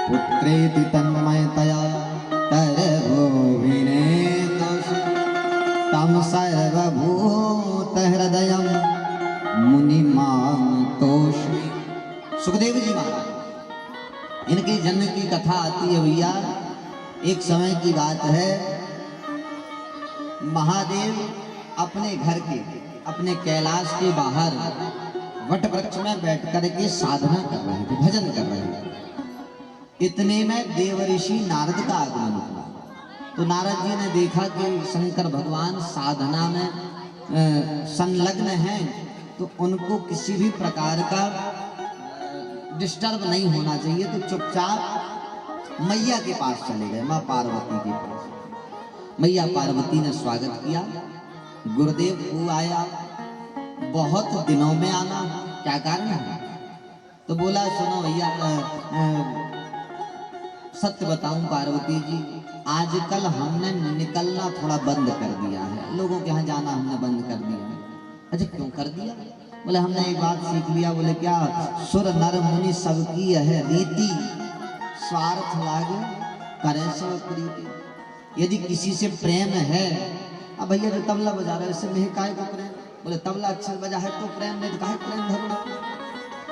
पुत्रेति तन्मयतया तर भूमिने तम सर्वभूत हृदयम मुनिमान तोष्मि। सुखदेव जी महाराज, इनके जन्म की कथा आती है भैया। एक समय की बात है, महादेव अपने घर के अपने कैलाश के बाहर वट वृक्ष में बैठ कर के साधना कर रहे थे, भजन कर रहे थे। इतने में देव ऋषि नारद का आगमन हुआ। तो नारद जी ने देखा कि शंकर भगवान साधना में संलग्न हैं, तो उनको किसी भी प्रकार का डिस्टर्ब नहीं होना चाहिए, तो चुपचाप मैया के पास चले गए, माँ पार्वती के पास। मैया पार्वती ने स्वागत किया। गुरुदेव तू आया, बहुत दिनों में आना, क्या कारण है? तो बोला सुनो भैया, सत्य बताऊं पार्वती जी, आजकल हमने निकलना थोड़ा बंद कर दिया है, लोगों के यहाँ जाना हमने बंद कर दिया है। अच्छा क्यों कर दिया? बोले हमने एक बात सीख लिया। बोले क्या? सुर नर मुनि सबकी है रीति, स्वार्थ लागे करें सब प्रीति। यदि किसी से प्रेम है, अब भैया जो तबला बजा रहा है उससे नहीं काहे को प्रेम? बोले तबला अच्छा बजा है तो प्रेम, नहीं तो काहे प्रेम धरो।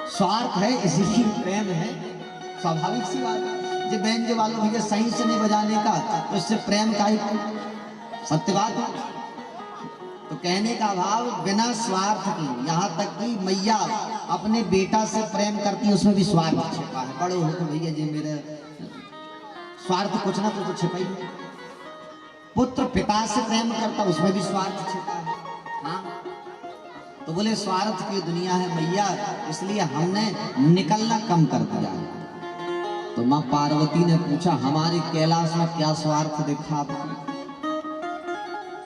स्वार्थ है इसीलिए प्रेम है, स्वाभाविक सी बात है। जो बैंज वालों भैया सही से नहीं बजाने का तो इससे प्रेम काहे को? सत्य बात है। तो कहने का भाव बिना स्वार्थ की, यहाँ तक कि मैया अपने बेटा से प्रेम करती है, उसमें भी स्वार्थ छिपा है। बड़ो हो तो भैया जी मेरे स्वार्थ कुछ ना कुछ तो छिपा ही है। पुत्र पिता से प्रेम करता, उसमें भी स्वार्थ छिपा है। हाँ, तो बोले स्वार्थ की दुनिया है मैया, इसलिए हमने निकलना कम कर दिया है। तो माँ पार्वती ने पूछा हमारे कैलाश में क्या स्वार्थ देखा आपने?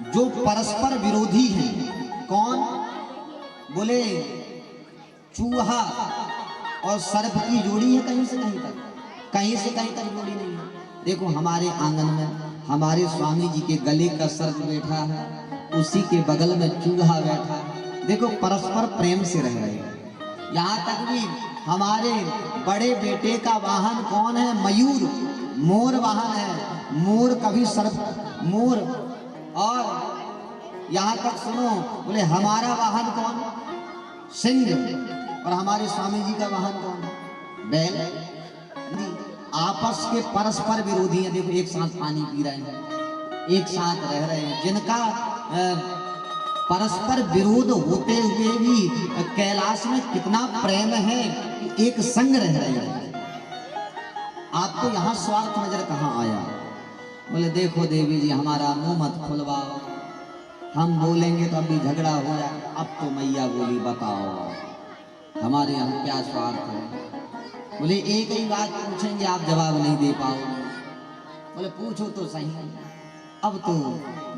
जो परस्पर विरोधी हैं। कौन? बोले चूहा और सर्प की जोड़ी है, कहीं से कहीं तक, कहीं से कहीं तक जोड़ी नहीं है। देखो हमारे आंगन में हमारे स्वामी जी के गले का सर्प बैठा है, उसी के बगल में चूहा बैठा। देखो परस्पर प्रेम से रह रहे हैं। यहाँ तक भी हमारे बड़े बेटे का वाहन कौन है? मयूर, मोर वाहन है। मोर कभी मोर। और यहाँ तक सुनो, बोले हमारा वाहन कौन? सिंह। और हमारे स्वामी जी का वाहन कौन है? बैल। आपस के परस्पर विरोधी हैं। देखो एक साथ पानी पी रहे हैं, एक साथ रह रहे हैं, जिनका परस्पर विरोध होते हुए भी कैलाश में कितना प्रेम है, एक संग रह रहे हैं। आपको यहाँ स्वार्थ नजर कहाँ आया? बोले देखो देवी जी, हमारा मुंह मत खुलवाओ, हम बोलेंगे तो अभी झगड़ा हो जाए। अब तो मैया बोली बताओ हमारे यहाँ क्या स्वार्थ है? बोले एक ही बात पूछेंगे, आप जवाब नहीं दे पाओगे। बोले पूछो तो सही। अब तो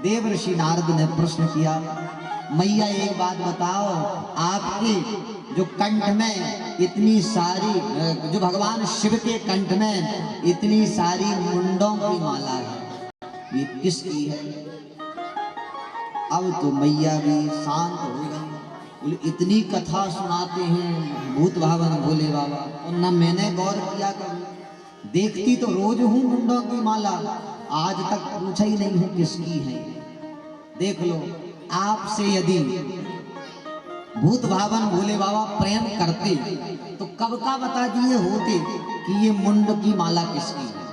देवर्षि नारद ने प्रश्न किया, मैया एक बात बताओ, आपके जो कंठ में इतनी सारी, जो भगवान शिव के कंठ में इतनी सारी मुंडों की माला है, ये किसकी है? अब तो मैया भी शांत हो गई। बोले इतनी कथा सुनाते हैं भूत भावन भोले बाबा, और न मैंने गौर किया कभी। देखती तो रोज हूँ मुंडों की माला, आज तक पूछा ही नहीं हूँ किसकी है। देख लो, आपसे यदि भूत भावन भोले बाबा प्रेम करते तो कब का बता दिए होते कि ये मुंड की माला किसकी है।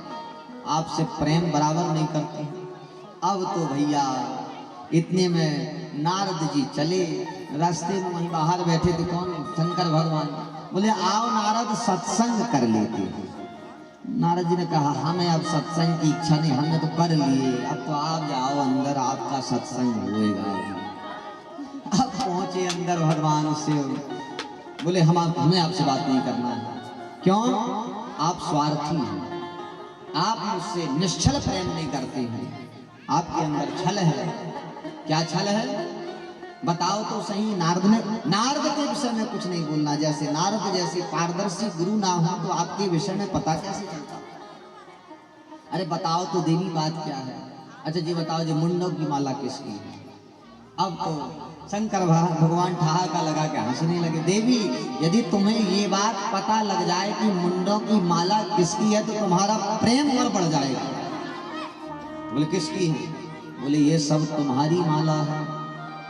आपसे प्रेम बराबर नहीं करते। अब तो भैया इतने में नारद जी चले। रास्ते में वहीं बाहर बैठे थे कौन? शंकर भगवान। बोले आओ नारद, सत्संग कर लेते हैं। नारद जी ने कहा हमें अब सत्संग की इच्छा नहीं, हमने तो कर लिए, अब तो आप जाओ अंदर, आपका सत्संग होएगा। अब पहुंचे अंदर भगवान से। बोले हमें आपसे बात नहीं करना है। क्यों? आप स्वार्थी हैं, आप मुझसे निश्चल प्रेम नहीं करते हैं, आपके अंदर छल है। क्या छल है बताओ तो सही। नारद के विषय में कुछ नहीं बोलना। जैसे नारद जैसे पारदर्शी गुरु ना हो तो आपके विषय में पता कैसे चलता? अरे बताओ तो देवी, बात क्या है? अच्छा जी बताओ, जो मुंडों की माला किसकी है? अब तो शंकर भगवान ठहाका लगा के हंसने लगे। देवी, यदि तुम्हें ये बात पता लग जाए कि मुंडों की माला किसकी है तो तुम्हारा प्रेम और बढ़ जाएगा। बोले किसकी है? बोले ये सब तुम्हारी माला है।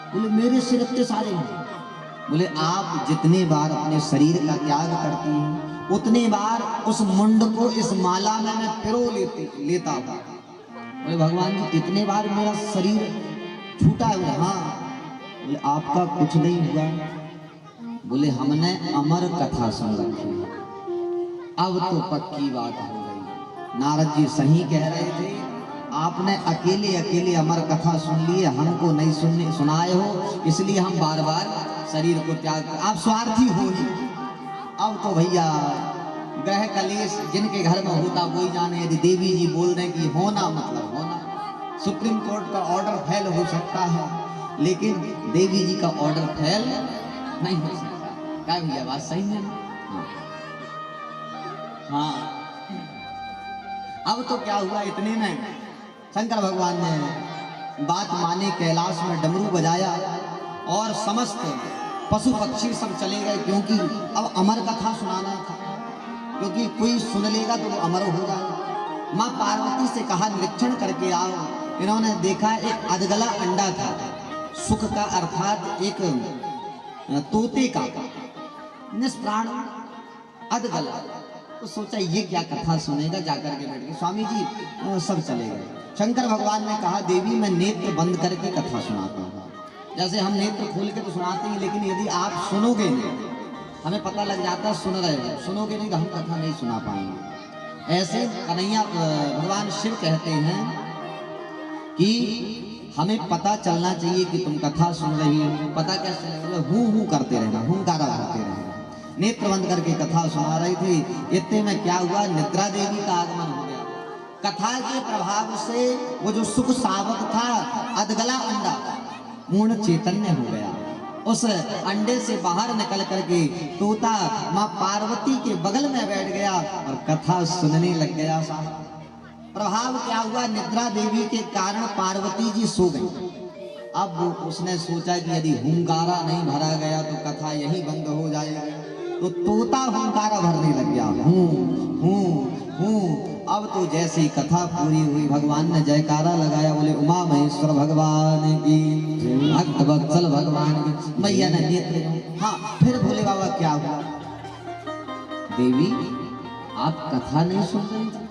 बोले मेरे सिर इतने सारे हैं। बोले आप जितने बार अपने शरीर का त्याग करती हैं उतने बार उस मुंड को इस माला में मैं पिरो लेता हूँ। बोले भगवान जी कितने बार मेरा शरीर छूटा है? हाँ। बोले आपका कुछ नहीं हुआ। बोले हमने अमर कथा सुन रखी है, अब तो पक्की बात हो गई। नारद जी सही कह रहे थे, आपने अकेले अकेले अमर कथा सुन ली है, हमको नहीं सुनाए हो, इसलिए हम बार बार शरीर को त्याग कर, आप स्वार्थी हो ही। अब तो भैया ग्रह कलेश जिनके घर में होता वही जाने। यदि देवी जी बोल रहे कि होना मतलब होना, सुप्रीम कोर्ट का ऑर्डर फेल हो सकता है लेकिन देवी जी का ऑर्डर फेल नहीं हो सकता। क्या भैया बात सही है ना? हाँ। अब तो क्या हुआ, इतने में शंकर भगवान ने बात माने, कैलाश में डमरू बजाया और समस्त पशु पक्षी सब चले गए, क्योंकि अब अमर कथा सुनाना था, क्योंकि कोई सुन लेगा तो वो अमर हो जाएगा। माँ पार्वती से कहा निरीक्षण करके आओ। इन्होंने देखा एक अधगला अंडा था, सुख का अर्थात एक तोते का निष्प्राण अधगला। तो सोचा ये क्या कथा सुनेगा, जाकर के बैठ गए। स्वामी जी सब चले गए। शंकर भगवान ने कहा देवी मैं नेत्र बंद करके कथा सुनाता हूँ। जैसे हम नेत्र खोल के तो सुनाते हैं, लेकिन यदि आप सुनोगे नहीं, हमें पता लग जाता है सुन रहे हो, सुनोगे नहीं तो हम कथा नहीं सुना पाएंगे। ऐसे कन्हैया भगवान शिव कहते हैं कि हमें पता चलना चाहिए कि तुम कथा सुन रही हो। पता कैसे चलेगा? हूँ करते रहना, हुंकारा भरते रहना। नेत्र बंद करके कथा सुना रही थी। इतने में क्या हुआ, निद्रा देवी का आगमन हो गया। कथा के प्रभाव से वो जो सुख सावक था, अधगला अंडा पूर्ण चैतन्य हो गया। उस अंडे से बाहर निकल करके तोता माँ पार्वती के बगल में बैठ गया और कथा सुनने लग गया। प्रभाव क्या हुआ, निद्रा देवी के कारण पार्वती जी सो गई। अब उसने सोचा कि यदि हुंकारा नहीं भरा गया तो कथा यही बंद हो जाएगी, तो तोता हुंकारा भरने लग गया, हूँ। अब तो जैसे ही कथा पूरी हुई भगवान ने जयकारा लगाया, बोले उमा महेश्वर भगवान की, भक्त वत्सल भगवान की। मैया ने नेत्र, हाँ फिर भोले बाबा क्या हुआ? देवी आप कथा नहीं सुन रही थी?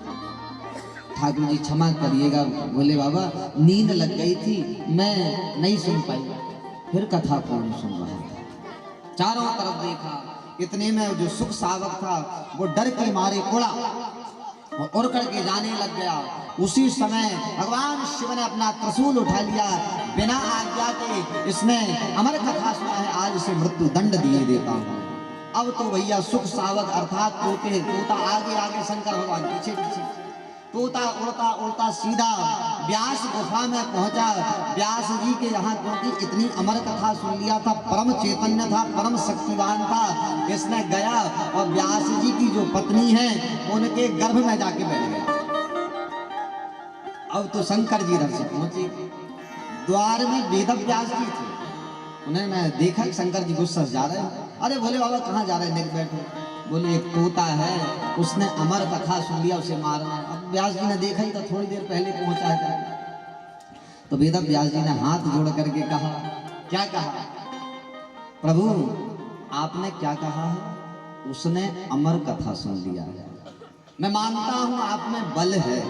ठाकुर जी क्षमा करिएगा भोले बाबा, नींद लग गई थी, मैं नहीं सुन पाई। फिर कथा कौन सुन रहा था? चारों तरफ देखा, इतने में जो सुख सावक था वो डर के मारे उड़ा और उड़ करके जाने लग गया। उसी समय भगवान शिव ने अपना त्रिशूल उठा लिया, बिना आज्ञा के इसने अमर कथा सुना है, आज इसे मृत्यु दंड दिए देता हूँ। अब तो भैया सुख सावक अर्थात तोता आगे आगे, शंकर भगवान पीछे पीछे। तोता उड़ता उड़ता सीधा व्यास गुफा में पहुंचा। व्यास जी के यहाँ, क्योंकि इतनी अमर कथा सुन लिया था, परम चैतन्य था, परम शक्तिवान था, इसने गया और व्यास जी की जो पत्नी है उनके गर्भ में जाके बैठ गया। अब तो शंकर जी रथ से पहुंचे, द्वार में वेद व्यास जी थे। उन्होंने देखा शंकर जी गुस्सा जा रहे हैं। अरे भोले बाबा कहाँ जा रहे हैं, निकल बैठो। बोले एक तोता है, उसने अमर कथा सुन लिया, उसे मारना। अब व्यास जी ने देखा ही था, थोड़ी देर पहले पहुंचा है। तो वेद व्यास जी ने हाथ जोड़ करके कहा, क्या कहा? प्रभु आपने क्या कहा है? उसने अमर कथा सुन लिया है। मैं मानता हूं आप में बल है,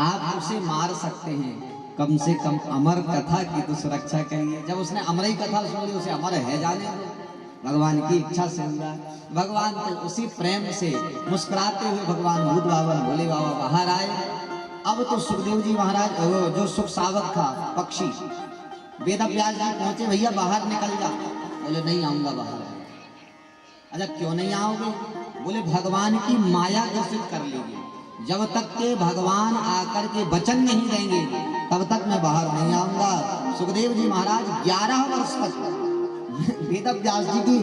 आप उसे मार सकते हैं, कम से कम अमर कथा की तो सुरक्षा करिए। जब उसने अमर ही कथा सुन ली, उसे अमर है जाने दो। भगवान की इच्छा से हुआ। भगवान तो उसी प्रेम से मुस्कुराते हुए भगवान भूत बाबा भोले बाबा बाहर आए। अब तो सुखदेव जी महाराज, जो सुख सावक था पक्षी, वेद व्यास जी पहुंचे, भैया बाहर निकल जा। बोले नहीं आऊंगा बाहर। अच्छा क्यों नहीं आओगे? बोले भगवान की माया घोषित कर लेगी, जब तक के भगवान आकर के वचन नहीं देंगे तब तक मैं बाहर नहीं आऊंगा। सुखदेव जी महाराज 11 वर्ष तक वेद व्यास जी की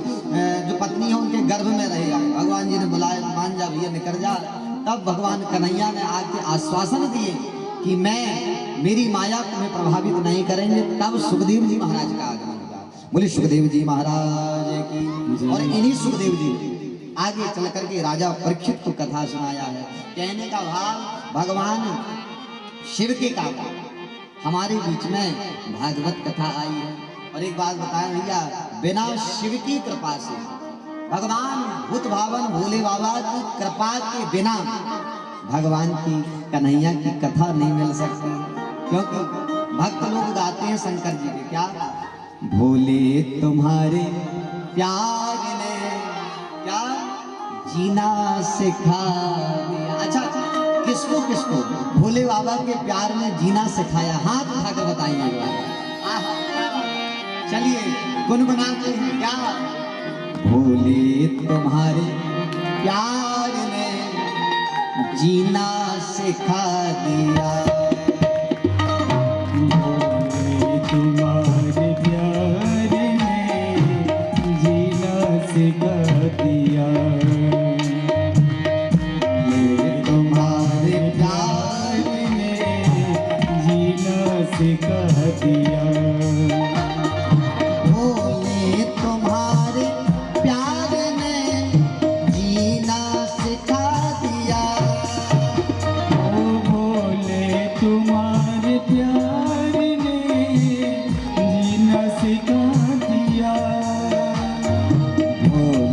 जो पत्नी है उनके गर्भ में रहेगा। भगवान जी ने बुलाया, मान जा भैया निकल जा। तब भगवान कन्हैया ने आके आश्वासन दिए कि मैं, मेरी माया तुम्हें प्रभावित नहीं करेंगे। तब सुखदेव जी महाराज का आगमन हुआ। बोले सुखदेव जी महाराज की। और इन्हीं सुखदेव जी आगे चल करके राजा परीक्षित को कथा सुनाया है। कहने का भाव, भगवान शिव के काम हमारे बीच में भागवत कथा आई है। और एक बात बताया भैया, बिना शिव की कृपा से, भगवान भूत भावन भोले बाबा की कृपा के बिना भगवान की, कन्हैया की कथा नहीं मिल सकती। क्योंकि भक्त लोग गाते हैं शंकर जी के, क्या? भोले तुम्हारे प्यार ने क्या जीना सिखा दिया। अच्छा किसको किसको भोले बाबा के प्यार ने जीना सिखाया? हाथ उठाकर बताइए। चलिए गुनगुनाते हैं, क्या? भोले तुम्हारे प्यार ने जीना सिखा दिया। भोले तुम्हारे प्यार ने जीना सिखा दिया। तुम्हारे प्यार ने जीना सिखा दिया। भोले तुम्हारे प्यार ने जीना सिखा दिया। ओ भोले तुम्हारे प्यार ने जीना सिखा दिया। भोले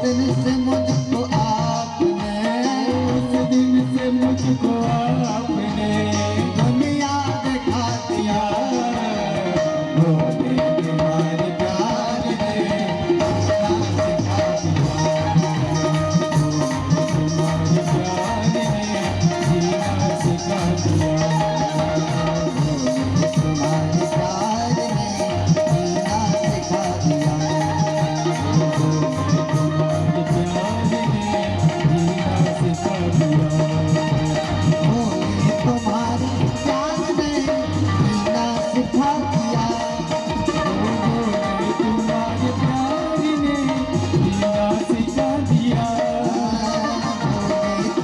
दिन से मुझको आपने, उस दिन से मुझको आपने दुनिया दिखा दिया। भोले तुम्हारे प्यार ने जीना सिखा दिया। भोले तुम्हारे प्यार ने जीना सिखा दिया।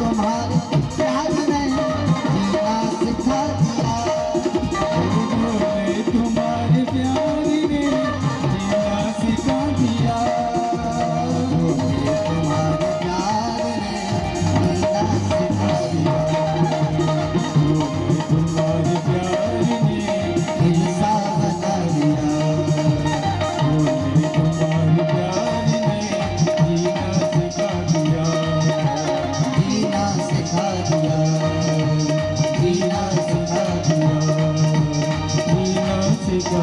तुम्हारे प्यार ने जीना सिखा दिया। भोले तुम्हारे प्यार ने जीना सिखा दिया। भोले तुम्हारे प्यार ने जीना सिखा दिया। भोले तुम्हारे प्यार ने जीना सिखा दिया। हिस्सा बना दिया। जीना सिखा दिया। जीना सिखा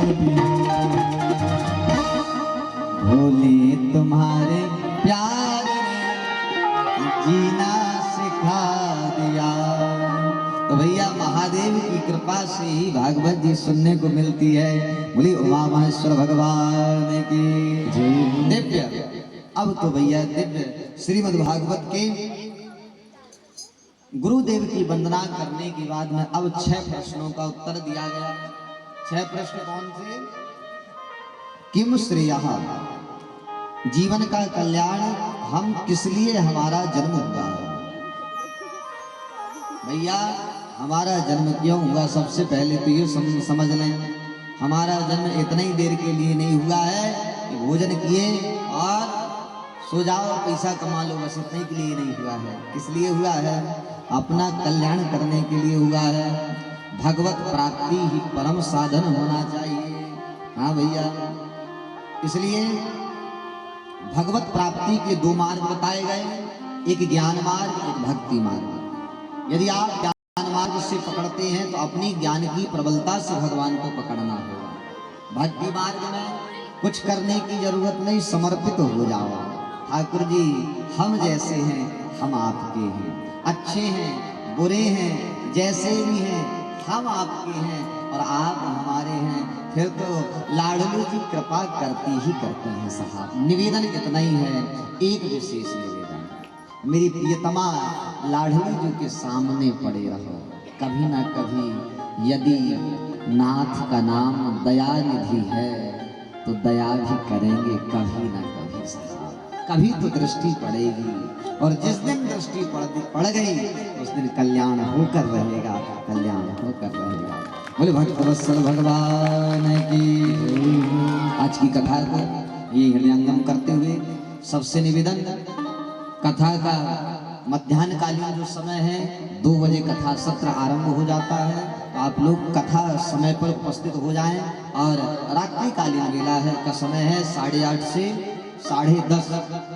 भोले तुम्हारे प्यार ने जीना सिखा दिया। तो भैया महादेव की कृपा से ही भागवत जी सुनने को मिलती है। बोली उमा महेश्वर भगवान की दिव्य। अब तो भैया दिव्य श्रीमद् भागवत के गुरुदेव की वंदना करने के बाद में अब 6 प्रश्नों का उत्तर दिया गया। 6 प्रश्न कौन से? किम श्रेयः, जीवन का कल्याण, हम किस लिए हमारा जन्म हुआ है। भैया हमारा जन्म क्यों हुआ, सबसे पहले तो ये समझ लें। हमारा जन्म इतनी देर के लिए नहीं हुआ है कि भोजन किए और सो जाओ पैसा कमा लो, बस इतने के लिए नहीं हुआ है। किस लिए हुआ है? अपना कल्याण करने के लिए हुआ है। भगवत प्राप्ति ही परम साधन होना चाहिए। हाँ भैया, इसलिए भगवत प्राप्ति के 2 मार्ग बताए गए, एक ज्ञान मार्ग, एक भक्ति मार्ग। यदि आप ज्ञान मार्ग से पकड़ते हैं तो अपनी ज्ञान की प्रबलता से भगवान को पकड़ना होगा। भक्ति मार्ग में कुछ करने की जरूरत नहीं, समर्पित हो जाओ। ठाकुर जी हम जैसे हैं, हम आपके हैं, अच्छे हैं बुरे हैं जैसे भी हैं, हम आपके हैं और आप हमारे हैं। फिर तो लाडलू जी कृपा करती ही करती हैं साहब। निवेदन इतना ही है, एक विशेष निवेदन, मेरी प्रियतमा लाडलू जी के सामने पड़े रहो। कभी ना कभी यदि नाथ का नाम दयानिधि है तो दया भी करेंगे कभी ना कभी साहब। कभी तो दृष्टि पड़ेगी और जिस दिन दृष्टि पड़ गई उस दिन कल्याण होकर रहेगा, कल्याण होकर रहेगा। बोले भक्त वत्सल भगवान की। आज की कथा को ये हृदयंगम करते हुए सबसे निवेदन, कथा का मध्याह्नकालीन जो समय है 2 बजे कथा सत्र आरंभ हो जाता है, तो आप लोग कथा समय पर उपस्थित हो जाएं। और रात्रिकालीन वेला है का समय है 8:30 से 10:30,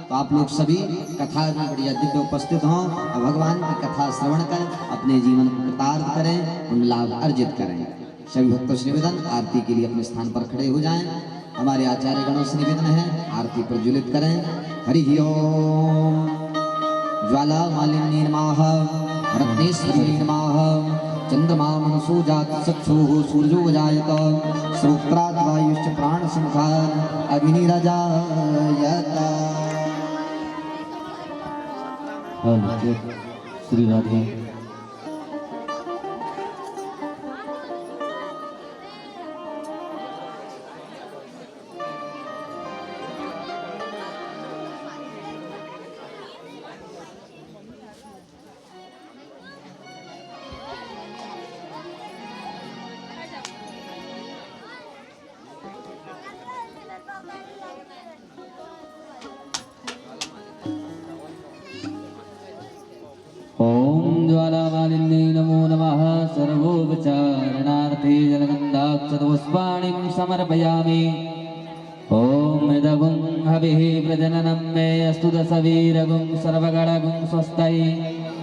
तो आप लोग सभी कथा में बढ़िया दिव्य उपस्थित हों और भगवान की कथा श्रवण कर अपने जीवन को कृतार्थ करें, उन लाभ अर्जित करें। सभी भक्तों से निवेदन, आरती के लिए अपने स्थान पर खड़े हो जाएं। हमारे आचार्य गणों से निवेदन है, आरती प्रज्वलित करें। हरि ओम। ज्वाला मालिनी नमः, रत्नेश्वरी नमः। चंद्रमा मनसो जात चक्षुः सूर्यो जायत, श्रोत्रात् वायुश्च प्राण संखार अग्निरजायत। श्री राधे। ज्वालामालिन्यै नमो नमः। सर्वोपचारणार्थे जलगन्धाक्षतपुष्पाणिं समर्पयामि। ॐ इदगुं कविः प्रजननं मे अस्तु दशवीरगुं सर्वगणगुं स्वस्तये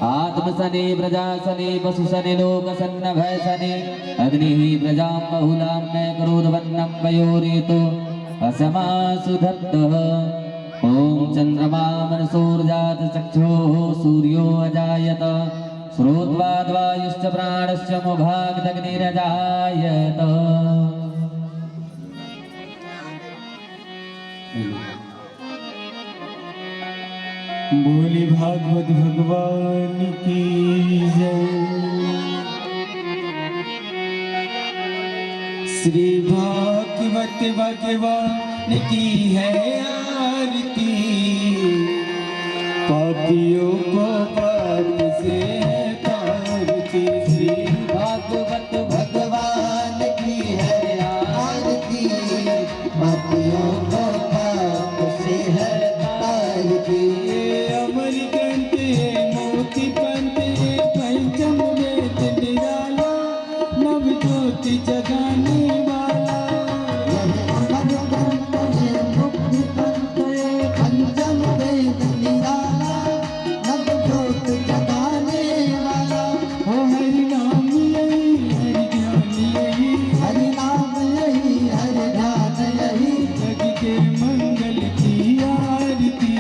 आत्मसने प्रजासने पशुसने लोकसन्नभयसने अग्निः प्रजां बहुलां मे क्रोधवन्नं पयोरेतो असमासु धत्तः ॐ चन्द्रमा मनसोर्जात चक्षुः सूर्यो अजायत श्रोत्वाद्वायुश्च प्राणश्च मुखाग्निरजायत। बोले भागवत भगवान की जय। श्री भागवत भगवान की है आरती, पापियों को पाप से तारती। श्री भागवत भगवान की है आरती, पापियों को पाप से है तारती। अमर ग्रंथ मोती पंथ पंचम वेद निराला, नव ज्योति जगाने वाला। पंचम वेद निराला, नव ज्योति जगाने वाला। हो हरि नाम यही हरि ज्ञान यही, हरि नाम यही हरि ध्यान यही, जग के मंगल की आरती।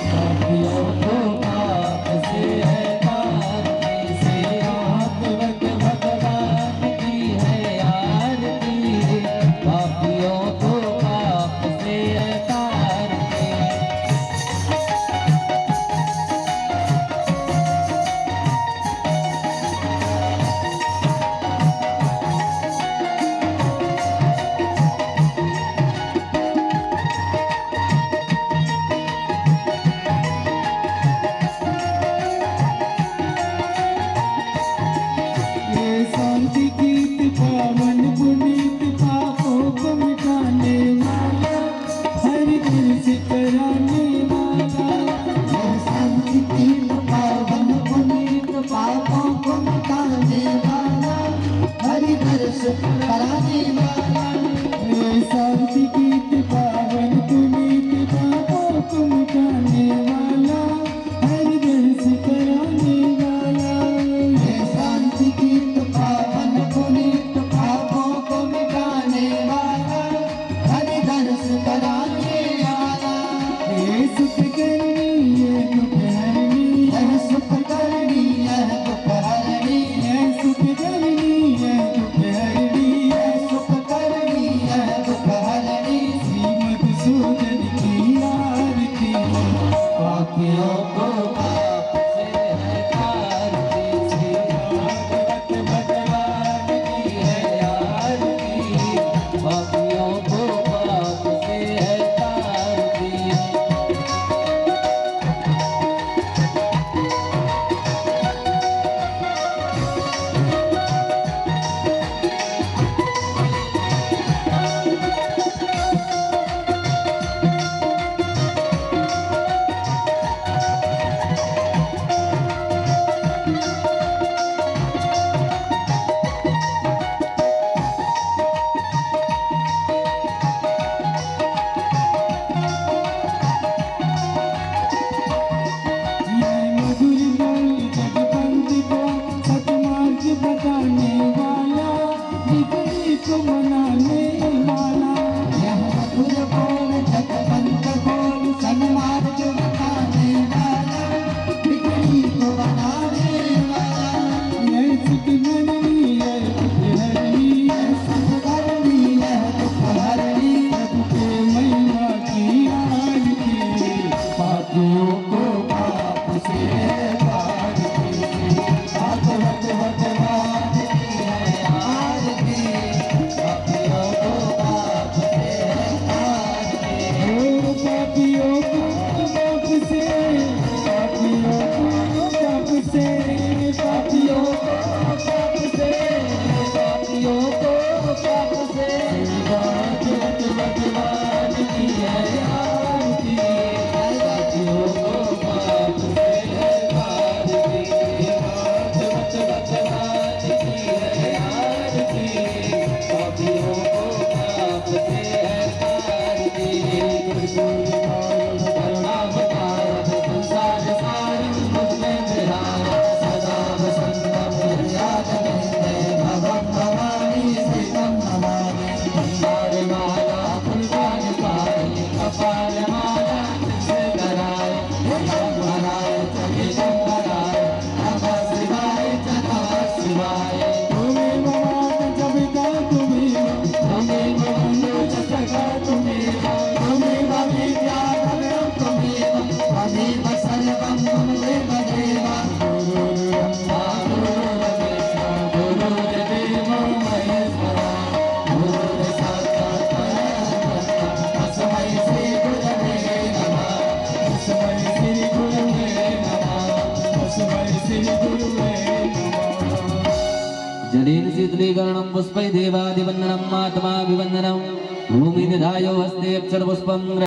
पापियों को पाप से है तारती। से भागवत भगवान की है आरती, पापियों को पाप से है तारती। ये शांति गीत पावन पुनीत, पापों को मिटाने वाला, हरि कृष्ण कराने वाला। यह संगीत पावन पुनीत, पापों को मिटाने वाला, हरि दर्श कराने वाला। ये शांति गीत पावन पुनीत, पापों को मिटाने वाला, हरि दर्श कराने वाला। ये शांति गीत पावन पुनीत, पापों को मिटाने वाला, हरि दर्श कराने वाला। ये सुख करनी ये दुख हरनी, यह सुख करनी यह दुख हरणी, ये सुख करनी ये दुख हरनी। यह सुख करनी यह दुख हरणी। श्रीमद सूदन की आरती, पापियों को पाप से है तारती। श्री भागवत भगवान की है आरती, पापियों को पाप से है तारती। जलेन शीतलीकरणं पुष्पै देवादिवन्दनम् आत्मा विवन्दनं भूमि निधायो हस्ते अक्षरपुष्पं